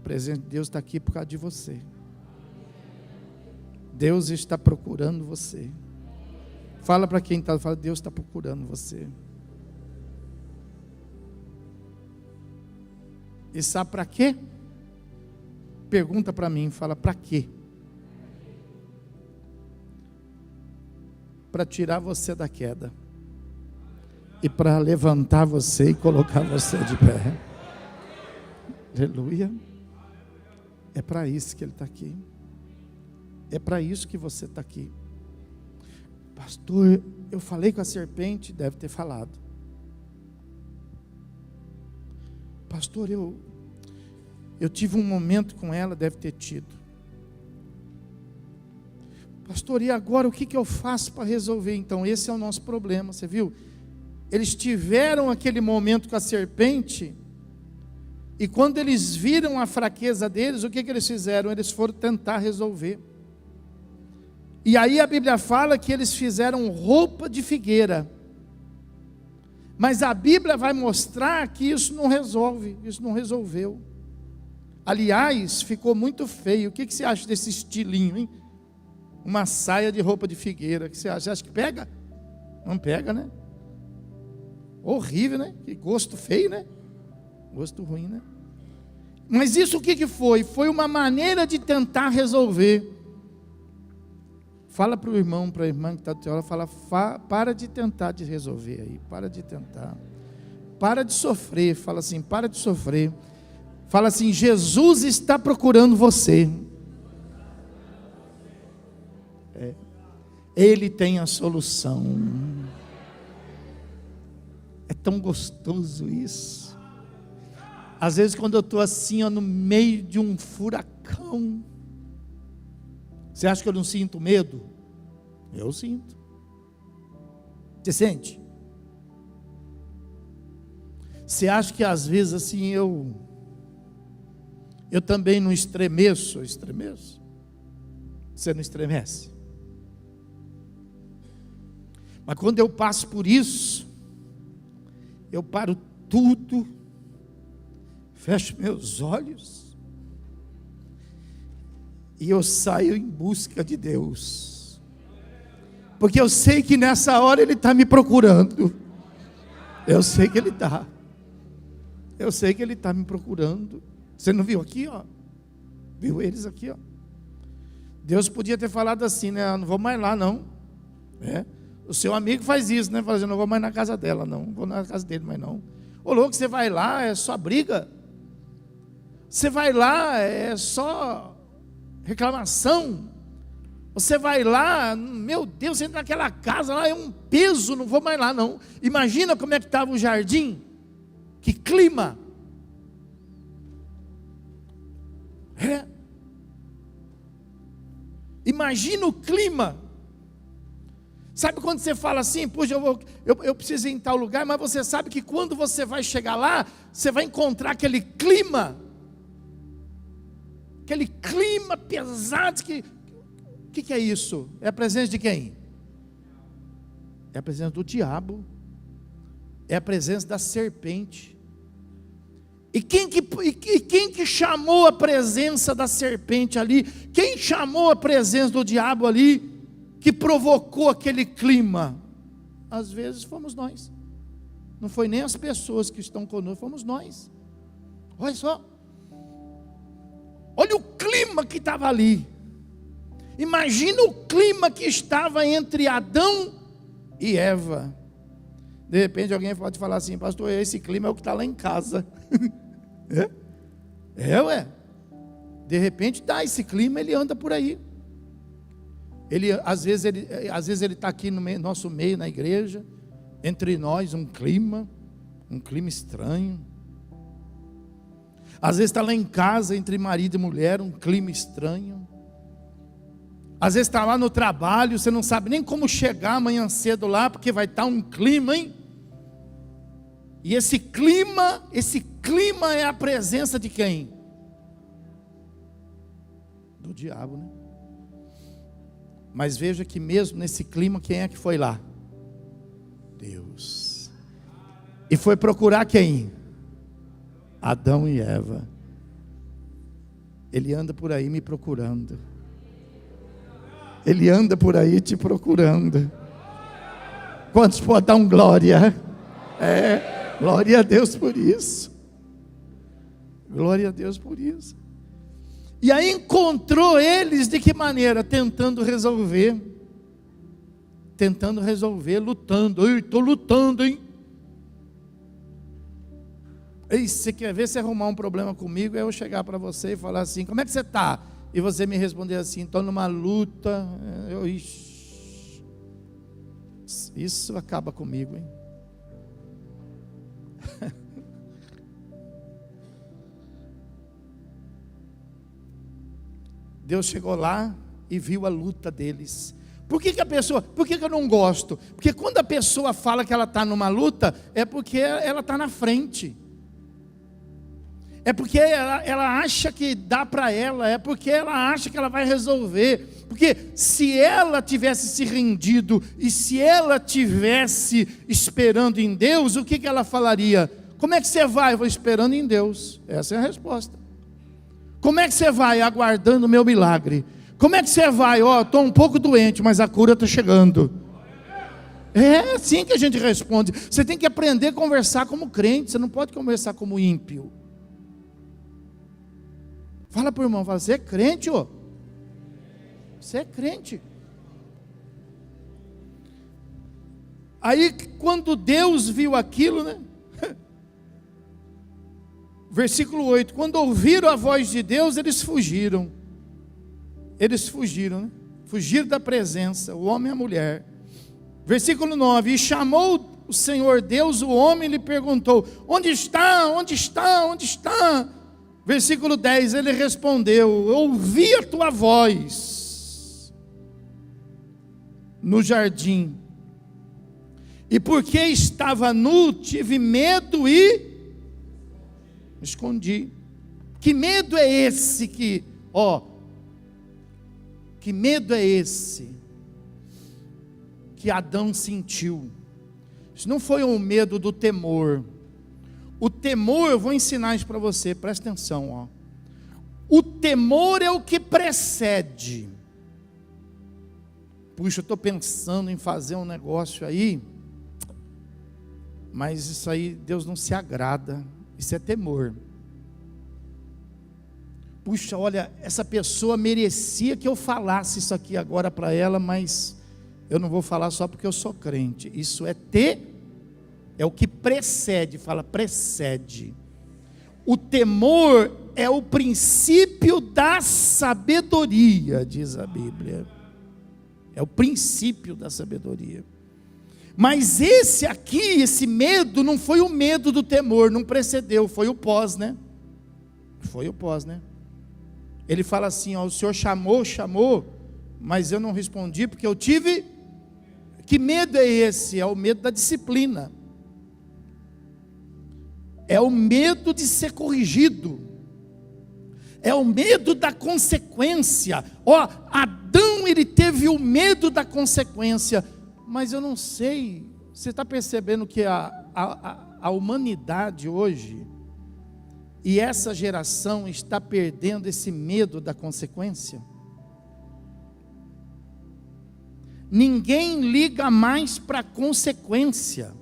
A presença de Deus está aqui por causa de você. Deus está procurando você. Fala para quem está, fala, Deus está procurando você. E sabe para quê? Pergunta para mim, fala, para quê? Para tirar você da queda. E para levantar você e colocar você de pé. Aleluia. É para isso que Ele está aqui. É para isso que você está aqui. Pastor, eu falei com a serpente, deve ter falado. Pastor, eu tive um momento com ela, deve ter tido. Pastor, e agora o que eu faço para resolver? Então, esse é o nosso problema, você viu? Eles tiveram aquele momento com a serpente, e quando eles viram a fraqueza deles, o que eles fizeram? Eles foram tentar resolver. E aí a Bíblia fala que eles fizeram roupa de figueira. Mas a Bíblia vai mostrar que isso não resolve, isso não resolveu. Aliás, ficou muito feio. O que você acha desse estilinho, hein? Uma saia de roupa de figueira. O que você acha? Você acha que pega? Não pega, né? Horrível, né? Que gosto feio, né? Gosto ruim, né? Mas isso o que foi? Foi uma maneira de tentar resolver. Fala para o irmão, para a irmã que está do teu lado, fala, para de tentar de resolver aí, para de tentar. Para de sofrer, fala assim, para de sofrer. Fala assim, Jesus está procurando você. Ele tem a solução. É tão gostoso isso. Às vezes quando eu estou assim, ó, no meio de um furacão, você acha que eu não sinto medo? Eu sinto. Você sente? Você acha que às vezes assim eu também não estremeço? Eu estremeço. Você não estremece? Mas quando eu passo por isso, eu paro tudo, fecho meus olhos, e eu saio em busca de Deus, porque eu sei que nessa hora Ele está me procurando. Eu sei que Ele está. Eu sei que Ele está me procurando. Você não viu aqui, ó? Viu eles aqui, ó? Deus podia ter falado assim, né? Não vou mais lá, não. O seu amigo faz isso, né? Fala assim, não vou mais na casa dela, não. Não vou na casa dele mais, não. Ô louco, você vai lá, é só briga. Você vai lá, é só reclamação. Você vai lá, meu Deus, entra naquela casa lá, é um peso, não vou mais lá, não. Imagina como é que estava o jardim. Que clima. Imagina o clima. Sabe quando você fala assim, puxa, eu preciso ir em tal lugar, mas você sabe que quando você vai chegar lá, você vai encontrar aquele clima. aquele clima pesado. O que é isso? É a presença de quem? É a presença do diabo. É a presença da serpente. E quem que chamou a presença da serpente ali? Quem chamou a presença do diabo ali? Que provocou aquele clima? Às vezes fomos nós. Não foi nem as pessoas que estão conosco, fomos nós. Olha só. Olha o clima que estava ali. Imagina o clima que estava entre Adão e Eva. De repente alguém pode falar assim: pastor, esse clima é o que está lá em casa. Ué. De repente está esse clima, ele anda por aí. Às vezes ele está aqui no nosso meio, na igreja, entre nós, um clima estranho. Às vezes está lá em casa, entre marido e mulher, um clima estranho. Às vezes está lá no trabalho, você não sabe nem como chegar amanhã cedo lá, porque vai estar um clima, hein? E esse clima é a presença de quem? Do diabo, né? Mas veja que mesmo nesse clima, quem é que foi lá? Deus. E foi procurar quem? Adão e Eva. Ele anda por aí me procurando. Ele anda por aí te procurando. Quantos podem dar um glória? Glória a Deus por isso. Glória a Deus por isso. E aí encontrou eles de que maneira? Tentando resolver, lutando. Eu estou lutando, hein? E você quer ver se arrumar um problema comigo? É eu chegar para você e falar assim: como é que você está? E você me responder assim: estou numa luta. Isso acaba comigo, hein? Deus chegou lá e viu a luta deles. Por que eu não gosto? Porque quando a pessoa fala que ela está numa luta, é porque ela está na frente. É porque ela acha que dá para ela, é porque ela acha que ela vai resolver. Porque se ela tivesse se rendido e se ela tivesse esperando em Deus, o que ela falaria? Como é que você vai? Eu vou esperando em Deus. Essa é a resposta. Como é que você vai? Aguardando o meu milagre. Como é que você vai? Estou um pouco doente, mas a cura está chegando. É assim que a gente responde. Você tem que aprender a conversar como crente. Você não pode conversar como ímpio. Fala para o irmão, você é crente, Você é crente. Aí quando Deus viu aquilo, né? Versículo 8, quando ouviram a voz de Deus, eles fugiram. Né? Fugiram da presença, o homem e a mulher. Versículo 9, e chamou o Senhor Deus o homem e lhe perguntou: onde está? Onde está? Onde está? Versículo 10, ele respondeu: ouvi a tua voz no jardim, e porque estava nu, tive medo e me escondi. Que medo é esse que medo é esse que Adão sentiu? Isso não foi um medo do temor. O temor, eu vou ensinar isso para você, presta atenção, O temor é o que precede. Puxa, eu estou pensando em fazer um negócio aí, mas isso aí Deus não se agrada. Isso é temor. Puxa, olha, essa pessoa merecia que eu falasse isso aqui agora para ela, mas eu não vou falar só porque eu sou crente. Isso é o que precede, fala precede. O temor é o princípio da sabedoria, diz a Bíblia. É o princípio da sabedoria. Mas esse medo não foi o medo do temor, não precedeu, foi o pós, né? Foi o pós, né? Ele fala assim, o Senhor chamou, mas eu não respondi porque eu tive. Que medo é esse? É o medo da disciplina. É o medo de ser corrigido. É o medo da consequência. Ó, Adão, ele teve o medo da consequência. Mas eu não sei, você está percebendo que a humanidade hoje, e essa geração está perdendo esse medo da consequência? Ninguém liga mais para a consequência.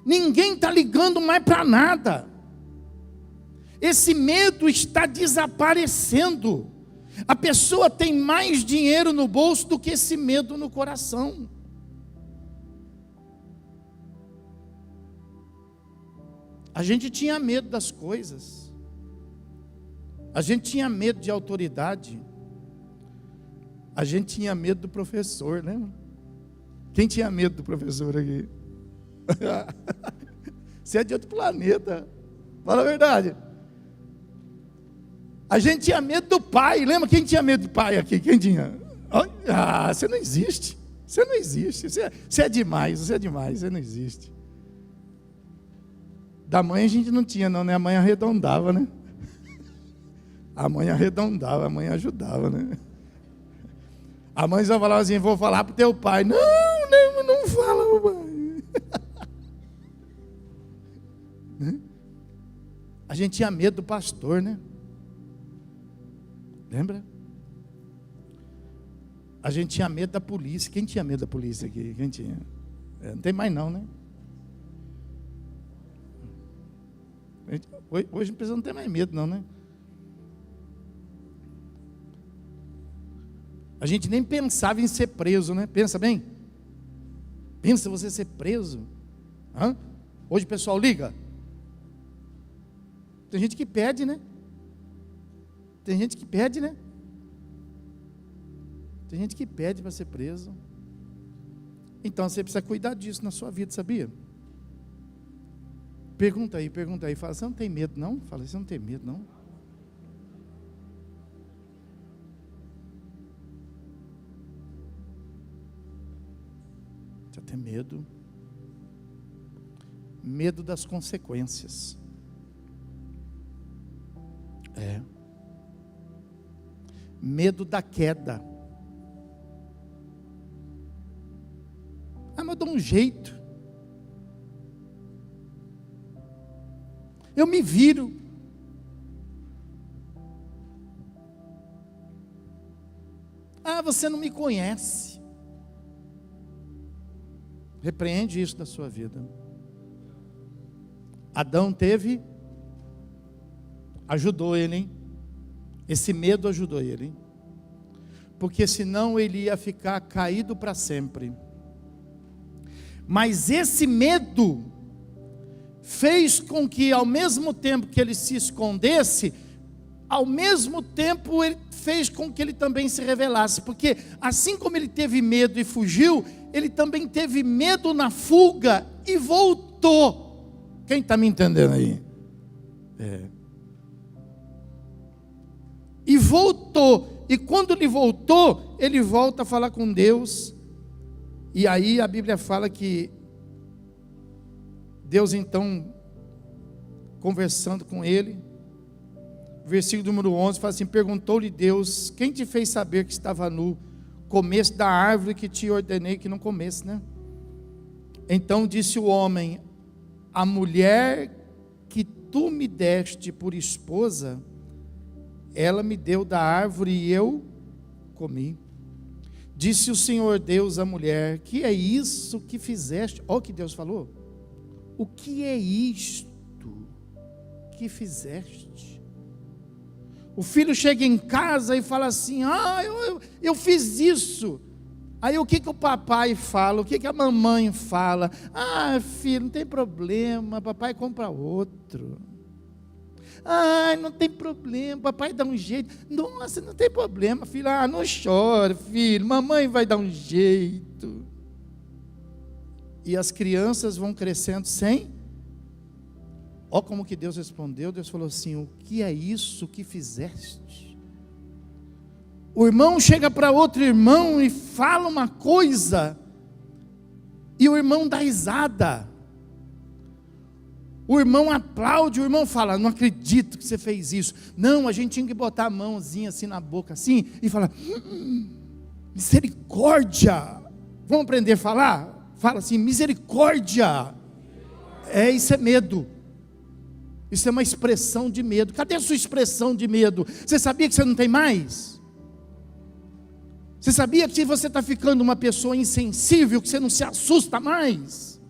Ninguém está ligando mais para nada. Esse medo está desaparecendo. A pessoa tem mais dinheiro no bolso do que esse medo no coração. A gente tinha medo das coisas. A gente tinha medo de autoridade. A gente tinha medo do professor, né? Quem tinha medo do professor aqui? Você é de outro planeta. Fala a verdade. A gente tinha medo do pai. Lembra quem tinha medo do pai aqui? Quem tinha? Ah, você não existe. Você não existe. Você é demais, você é demais, você não existe. Da mãe a gente não tinha não, né? A mãe arredondava, né? A mãe arredondava, a mãe ajudava, né? A mãe só falava assim, vou falar pro teu pai. Não fala, mãe. A gente tinha medo do pastor, né? Lembra? A gente tinha medo da polícia. Quem tinha medo da polícia aqui? Quem tinha? Não tem mais não, né? Hoje não precisa não ter mais medo não, né? A gente nem pensava em ser preso, né? Pensa bem. Pensa você ser preso. Hã? Hoje o pessoal liga. Tem gente que pede, né? Tem gente que pede, né? Tem gente que pede para ser preso. Então você precisa cuidar disso na sua vida, sabia? Pergunta aí. Fala, você não tem medo não? Fala, você não tem medo não? Você tem medo? Medo das consequências. Medo da queda. Mas eu dou um jeito. Eu me viro. Você não me conhece. Repreende isso da sua vida. Adão teve, ajudou ele, hein? Esse medo ajudou ele, hein? Porque senão ele ia ficar caído para sempre. Mas esse medo fez com que, ao mesmo tempo que ele se escondesse, ao mesmo tempo ele fez com que ele também se revelasse. Porque assim como ele teve medo e fugiu, ele também teve medo na fuga e voltou. Quem está me entendendo aí? E voltou. E quando ele voltou, ele volta a falar com Deus. E aí a Bíblia fala que Deus então, conversando com ele, versículo número 11, fala assim, perguntou-lhe Deus, quem te fez saber que estava nu? Comesse da árvore que te ordenei que não comesse, né? Então disse o homem, a mulher que tu me deste por esposa, ela me deu da árvore e eu comi. Disse o Senhor Deus à mulher, que é isso que fizeste? Olha o que Deus falou. O que é isto que fizeste? O filho chega em casa e fala assim, eu fiz isso. Aí o que o papai fala, o que a mamãe fala? Filho, não tem problema, papai compra outro. Não tem problema, papai dá um jeito. Nossa, não tem problema, filho. Não chora, filho, mamãe vai dar um jeito. E as crianças vão crescendo sem. Olha como que Deus respondeu. Deus falou assim, o que é isso que fizeste? O irmão chega para outro irmão e fala uma coisa, e o irmão dá risada. O irmão aplaude, o irmão fala: não acredito que você fez isso. Não, a gente tinha que botar a mãozinha assim na boca, assim, e falar: misericórdia. Vamos aprender a falar? Fala assim: misericórdia. Isso é medo. Isso é uma expressão de medo. Cadê a sua expressão de medo? Você sabia que você não tem mais? Você sabia que você está ficando uma pessoa insensível, que você não se assusta mais?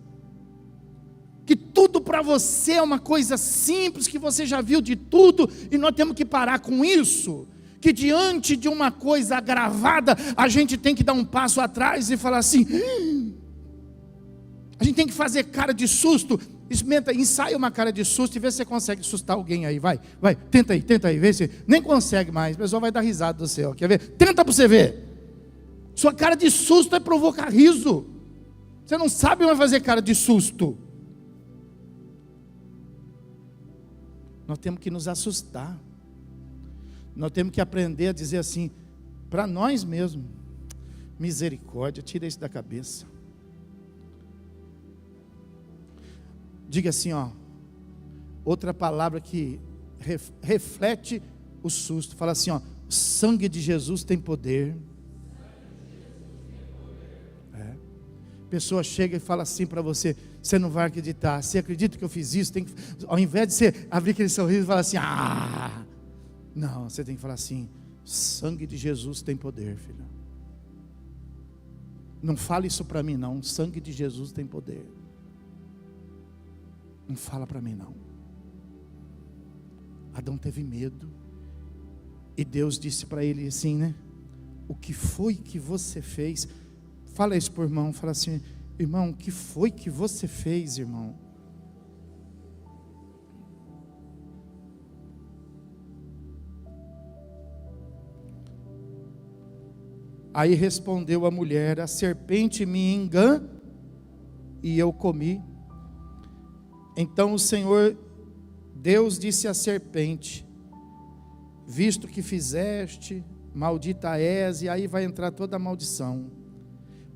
Que tudo para você é uma coisa simples, que você já viu de tudo, e nós temos que parar com isso, que diante de uma coisa agravada, a gente tem que dar um passo atrás e falar assim, a gente tem que fazer cara de susto. Experimenta, ensaia uma cara de susto e vê se você consegue assustar alguém aí, vai, tenta aí, vê se, nem consegue mais, o pessoal vai dar risada do céu, quer ver? Tenta para você ver, sua cara de susto é provocar riso, você não sabe mais fazer cara de susto. Nós temos que nos assustar. Nós temos que aprender a dizer assim, para nós mesmos: misericórdia, tira isso da cabeça. Diga assim, outra palavra que reflete o susto. Fala assim, o sangue de Jesus tem poder. Pessoa chega e fala assim para você: você não vai acreditar, você acredita que eu fiz isso? Ao invés de você abrir aquele sorriso e falar assim, não, você tem que falar assim: sangue de Jesus tem poder, filho. Não fale isso para mim não, sangue de Jesus tem poder. Não fala para mim não. Adão teve medo, e Deus disse para ele assim, né? O que foi que você fez? Fala isso para o irmão, fala assim: irmão, o que foi que você fez, irmão? Aí respondeu a mulher: a serpente me enganou e eu comi. Então o Senhor Deus disse à serpente: visto que fizeste, maldita és. E aí vai entrar toda a maldição.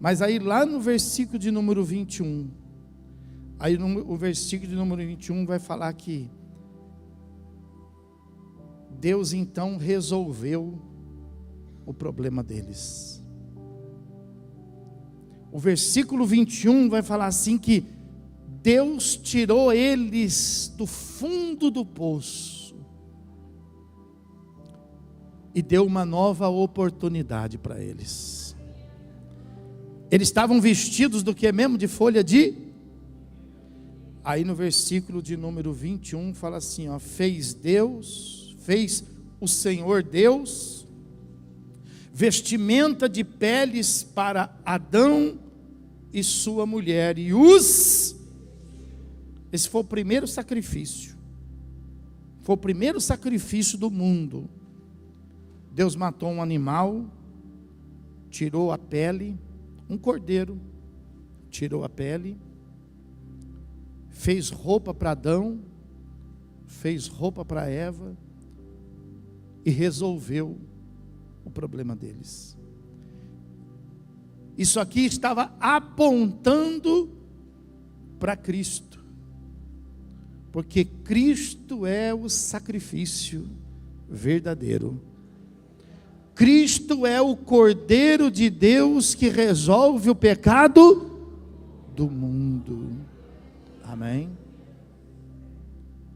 Mas aí lá no versículo de número 21, aí o versículo de número 21 vai falar que Deus então resolveu o problema deles. O versículo 21 vai falar assim que Deus tirou eles do fundo do poço e deu uma nova oportunidade para eles. Eles estavam vestidos do que mesmo? De folha de... Aí no versículo de número 21 fala assim, fez o Senhor Deus vestimenta de peles para Adão e sua mulher, e esse foi o primeiro sacrifício. Foi o primeiro sacrifício do mundo. Deus matou um animal, tirou a pele, um cordeiro, tirou a pele, fez roupa para Adão, fez roupa para Eva e resolveu o problema deles. Isso aqui estava apontando para Cristo, porque Cristo é o sacrifício verdadeiro. Cristo é o Cordeiro de Deus que resolve o pecado do mundo. Amém?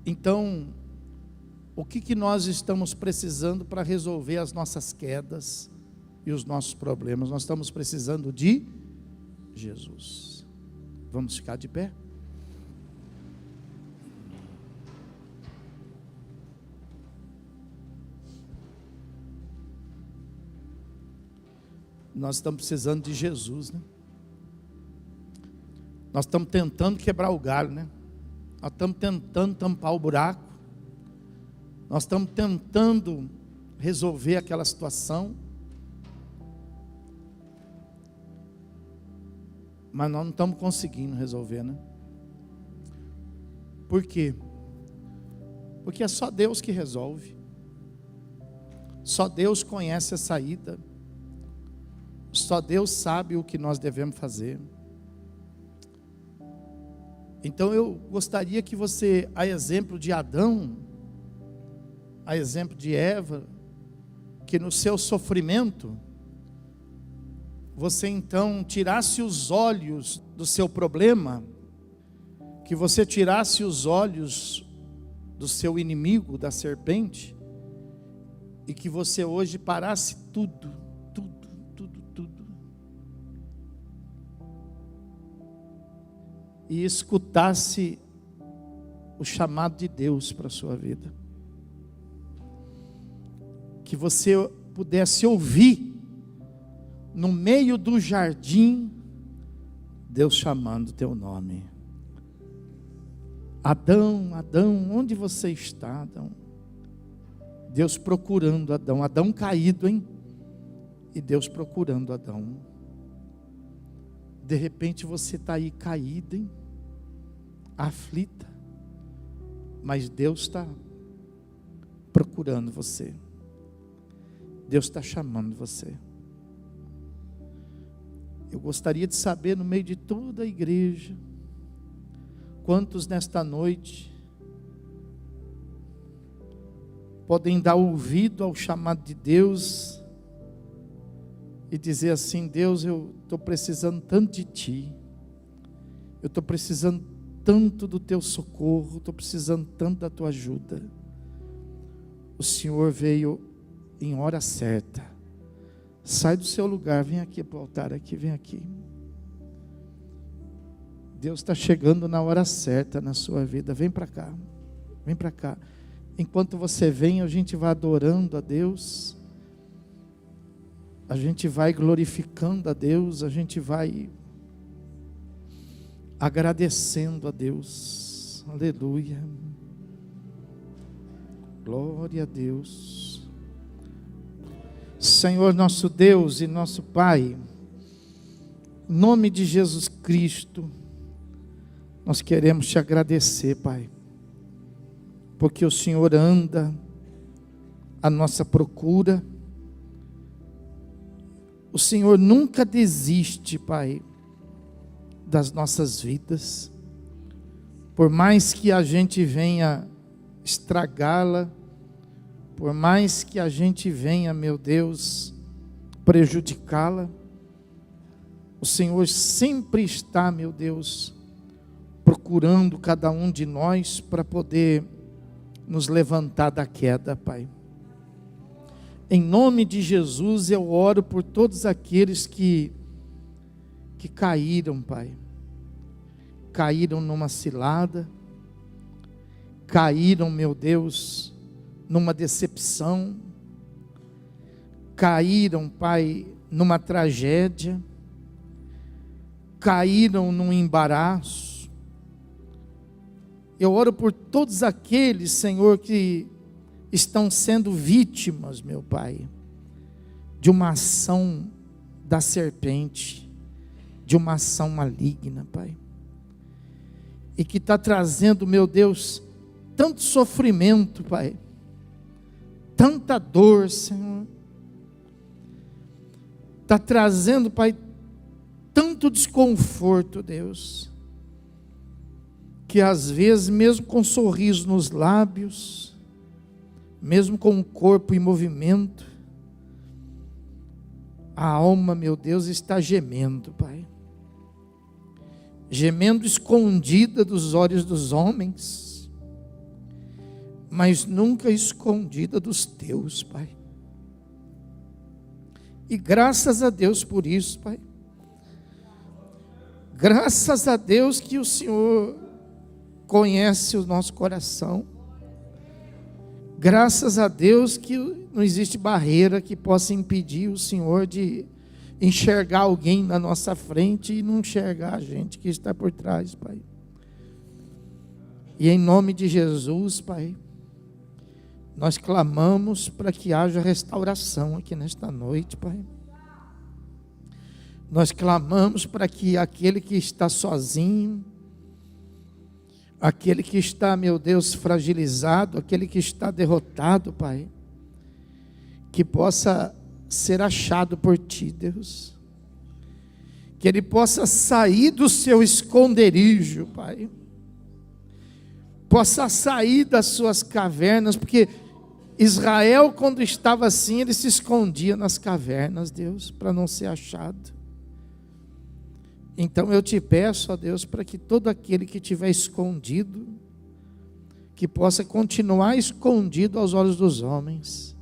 Então, o que nós estamos precisando para resolver as nossas quedas e os nossos problemas? Nós estamos precisando de Jesus. Vamos ficar de pé? Nós estamos precisando de Jesus, né? Nós estamos tentando quebrar o galho, né? Nós estamos tentando tampar o buraco. Nós estamos tentando resolver aquela situação. Mas nós não estamos conseguindo resolver, né? Por quê? Porque é só Deus que resolve. Só Deus conhece a saída. Só Deus sabe o que nós devemos fazer. Então eu gostaria que você, a exemplo de Adão, a exemplo de Eva, que no seu sofrimento, você então tirasse os olhos do seu problema, que você tirasse os olhos do seu inimigo, da serpente, e que você hoje parasse tudo, e escutasse o chamado de Deus para a sua vida. Que você pudesse ouvir, no meio do jardim, Deus chamando teu nome. Adão, Adão, onde você está, Adão? Deus procurando Adão, Adão caído, hein? E Deus procurando Adão. De repente você está aí caído, hein? Aflita, mas Deus está procurando você. Deus está chamando você. Eu gostaria de saber, no meio de toda a igreja, quantos nesta noite podem dar ouvido ao chamado de Deus e dizer assim: Deus, eu estou precisando tanto de Ti, eu estou precisando tanto do Teu socorro, estou precisando tanto da Tua ajuda. O Senhor veio em hora certa. Sai do seu lugar, vem aqui para o altar, aqui, vem aqui. Deus está chegando na hora certa na sua vida. Vem para cá, vem para cá. Enquanto você vem, a gente vai adorando a Deus, a gente vai glorificando a Deus, a gente vai agradecendo a Deus. Aleluia. Glória a Deus. Senhor nosso Deus e nosso Pai, em nome de Jesus Cristo, nós queremos te agradecer, Pai, porque o Senhor anda à nossa procura. O Senhor nunca desiste, Pai, das nossas vidas, por mais que a gente venha estragá-la, por mais que a gente venha, meu Deus, prejudicá-la, o Senhor sempre está, meu Deus, procurando cada um de nós para poder nos levantar da queda, Pai. Em nome de Jesus eu oro por todos aqueles que caíram, Pai. Caíram numa cilada, caíram, meu Deus, numa decepção, caíram, Pai, numa tragédia, caíram num embaraço. Eu oro por todos aqueles, Senhor, que estão sendo vítimas, meu Pai, de uma ação da serpente, de uma ação maligna, Pai, e que está trazendo, meu Deus, tanto sofrimento, Pai, tanta dor, Senhor, está trazendo, Pai, tanto desconforto, Deus, que às vezes, mesmo com um sorriso nos lábios, mesmo com o corpo em movimento, a alma, meu Deus, está gemendo, Pai, gemendo escondida dos olhos dos homens, mas nunca escondida dos teus, Pai. E graças a Deus por isso, Pai. Graças a Deus que o Senhor conhece o nosso coração. Graças a Deus que não existe barreira que possa impedir o Senhor de enxergar alguém na nossa frente e não enxergar a gente que está por trás, Pai. E em nome de Jesus, Pai, nós clamamos para que haja restauração aqui nesta noite, Pai. Nós clamamos para que aquele que está sozinho, aquele que está, meu Deus, fragilizado, aquele que está derrotado, Pai, que possa ser achado por Ti, Deus. Que ele possa sair do seu esconderijo, Pai, possa sair das suas cavernas, porque Israel, quando estava assim, ele se escondia nas cavernas, Deus, para não ser achado. Então eu te peço, ó Deus, para que todo aquele que estiver escondido, que possa continuar escondido aos olhos dos homens,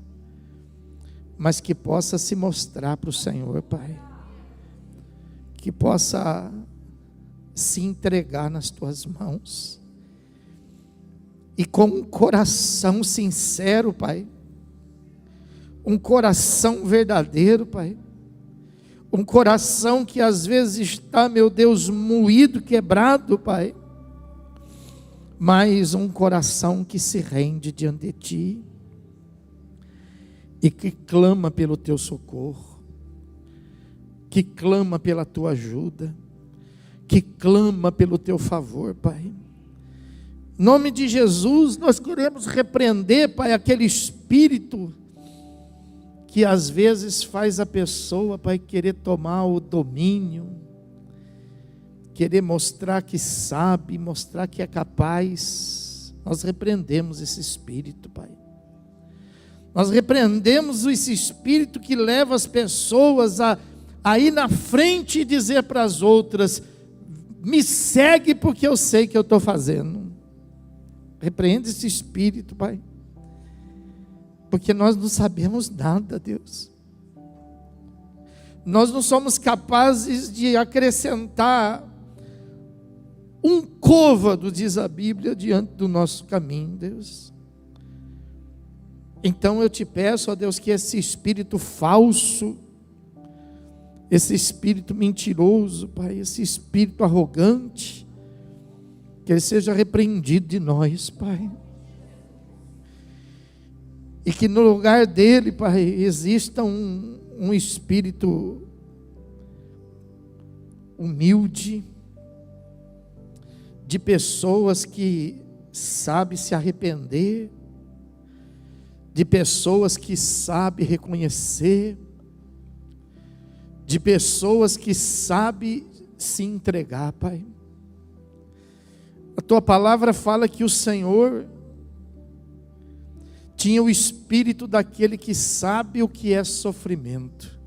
mas que possa se mostrar para o Senhor, Pai, que possa se entregar nas tuas mãos, e com um coração sincero, Pai, um coração verdadeiro, Pai, um coração que às vezes está, meu Deus, moído, quebrado, Pai, mas um coração que se rende diante de Ti, e que clama pelo Teu socorro, que clama pela Tua ajuda, que clama pelo Teu favor, Pai. Em nome de Jesus, nós queremos repreender, Pai, aquele espírito que às vezes faz a pessoa, Pai, querer tomar o domínio, querer mostrar que sabe, mostrar que é capaz. Nós repreendemos esse espírito, Pai. Nós repreendemos esse espírito que leva as pessoas a ir na frente e dizer para as outras: me segue porque eu sei que eu estou fazendo. Repreende esse espírito, Pai, porque nós não sabemos nada, Deus. Nós não somos capazes de acrescentar um côvado, diz a Bíblia, diante do nosso caminho, Deus. Então eu te peço, ó Deus, que esse espírito falso, esse espírito mentiroso, Pai, esse espírito arrogante, que ele seja repreendido de nós, Pai. E que no lugar dele, Pai, exista um espírito humilde, de pessoas que sabem se arrepender, de pessoas que sabem reconhecer, de pessoas que sabem se entregar, Pai. A Tua palavra fala que o Senhor tinha o espírito daquele que sabe o que é sofrimento.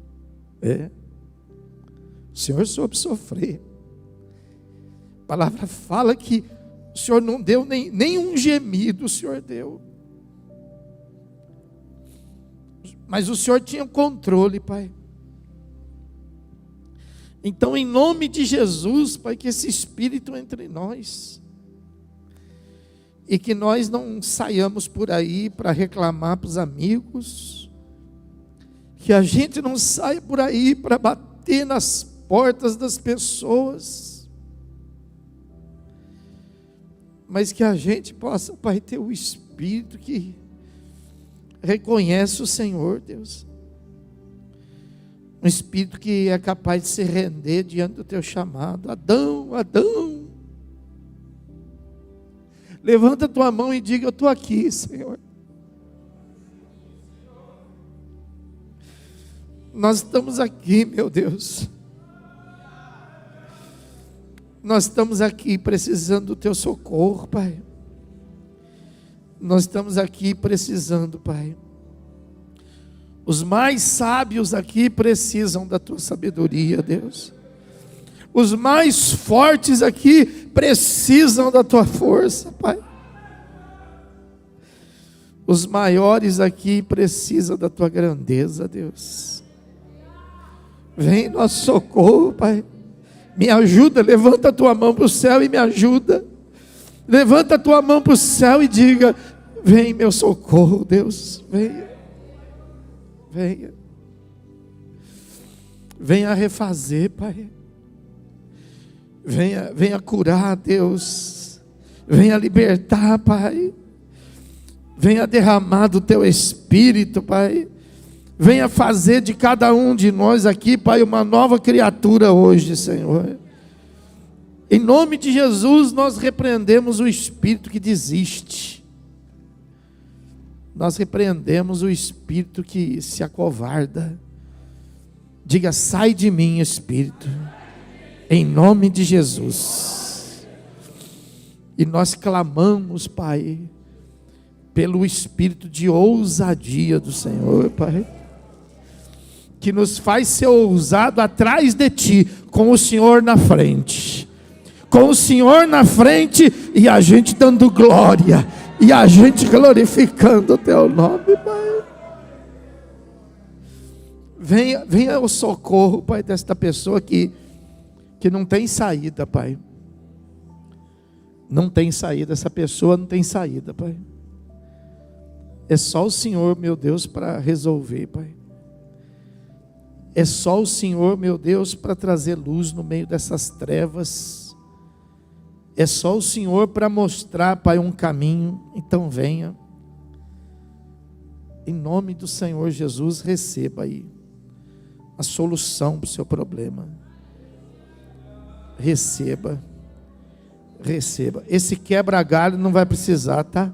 O Senhor soube sofrer. A palavra fala que o Senhor não deu nenhum gemido, o Senhor deu. Mas o Senhor tinha controle, Pai. Então, em nome de Jesus, Pai, que esse espírito entre nós, e que nós não saiamos por aí para reclamar para os amigos, que a gente não saia por aí para bater nas portas das pessoas, mas que a gente possa, Pai, ter o espírito que reconhece o Senhor, Deus, um espírito que é capaz de se render diante do Teu chamado. Adão, Adão, levanta a tua mão e diga: eu estou aqui, Senhor. Nós estamos aqui, meu Deus. Nós estamos aqui precisando do Teu socorro, Pai. Nós estamos aqui precisando, Pai. Os mais sábios aqui precisam da Tua sabedoria, Deus. Os mais fortes aqui precisam da Tua força, Pai. Os maiores aqui precisam da Tua grandeza, Deus. Vem nosso socorro, Pai. Me ajuda, levanta a Tua mão para o céu e me ajuda. Levanta a Tua mão para o céu e diga: vem meu socorro, Deus, venha. Venha. Venha refazer, Pai. Venha curar, Deus. Venha libertar, Pai. Venha derramar do Teu Espírito, Pai. Venha fazer de cada um de nós aqui, Pai, uma nova criatura hoje, Senhor. Em nome de Jesus, nós repreendemos o espírito que desiste. Nós repreendemos o espírito que se acovarda. Diga: sai de mim, espírito. Em nome de Jesus. E nós clamamos, Pai, pelo espírito de ousadia do Senhor, Pai, que nos faz ser ousado atrás de Ti, com o Senhor na frente. Com o Senhor na frente e a gente dando glória, e a gente glorificando o Teu nome, Pai. Venha o socorro, Pai, desta pessoa que não tem saída, Pai. Não tem saída, essa pessoa não tem saída, Pai. É só o Senhor, meu Deus, para resolver, Pai. É só o Senhor, meu Deus, para trazer luz no meio dessas trevas. É só o Senhor para mostrar, Pai, um caminho. Então venha. Em nome do Senhor Jesus, receba aí a solução para o seu problema. Receba. Receba. Esse quebra-galho não vai precisar, tá?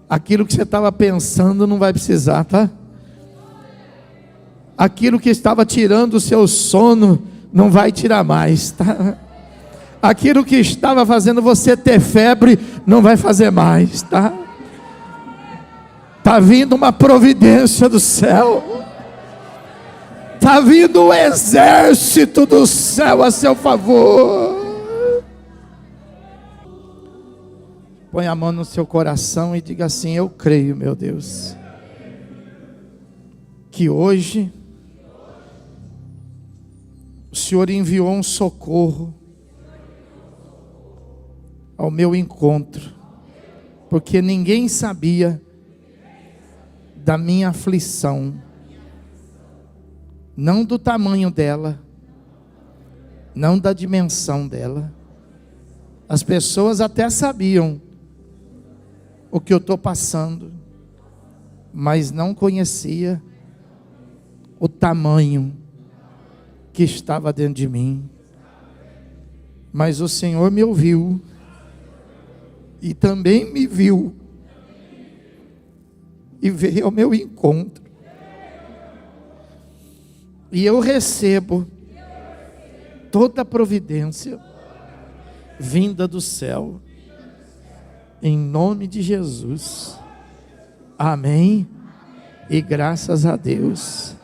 Aquilo que você estava pensando não vai precisar, tá? Aquilo que estava tirando o seu sono não vai tirar mais, tá? Aquilo que estava fazendo você ter febre não vai fazer mais, tá? Tá vindo uma providência do céu. Tá vindo um exército do céu a seu favor. Põe a mão no seu coração e diga assim: eu creio, meu Deus, que hoje o Senhor enviou um socorro ao meu encontro, porque ninguém sabia da minha aflição, não do tamanho dela, não da dimensão dela. As pessoas até sabiam o que eu estou passando, mas não conhecia o tamanho que estava dentro de mim. Mas o Senhor me ouviu e também me viu e veio ao meu encontro, e eu recebo toda a providência vinda do céu, em nome de Jesus. Amém. E graças a Deus.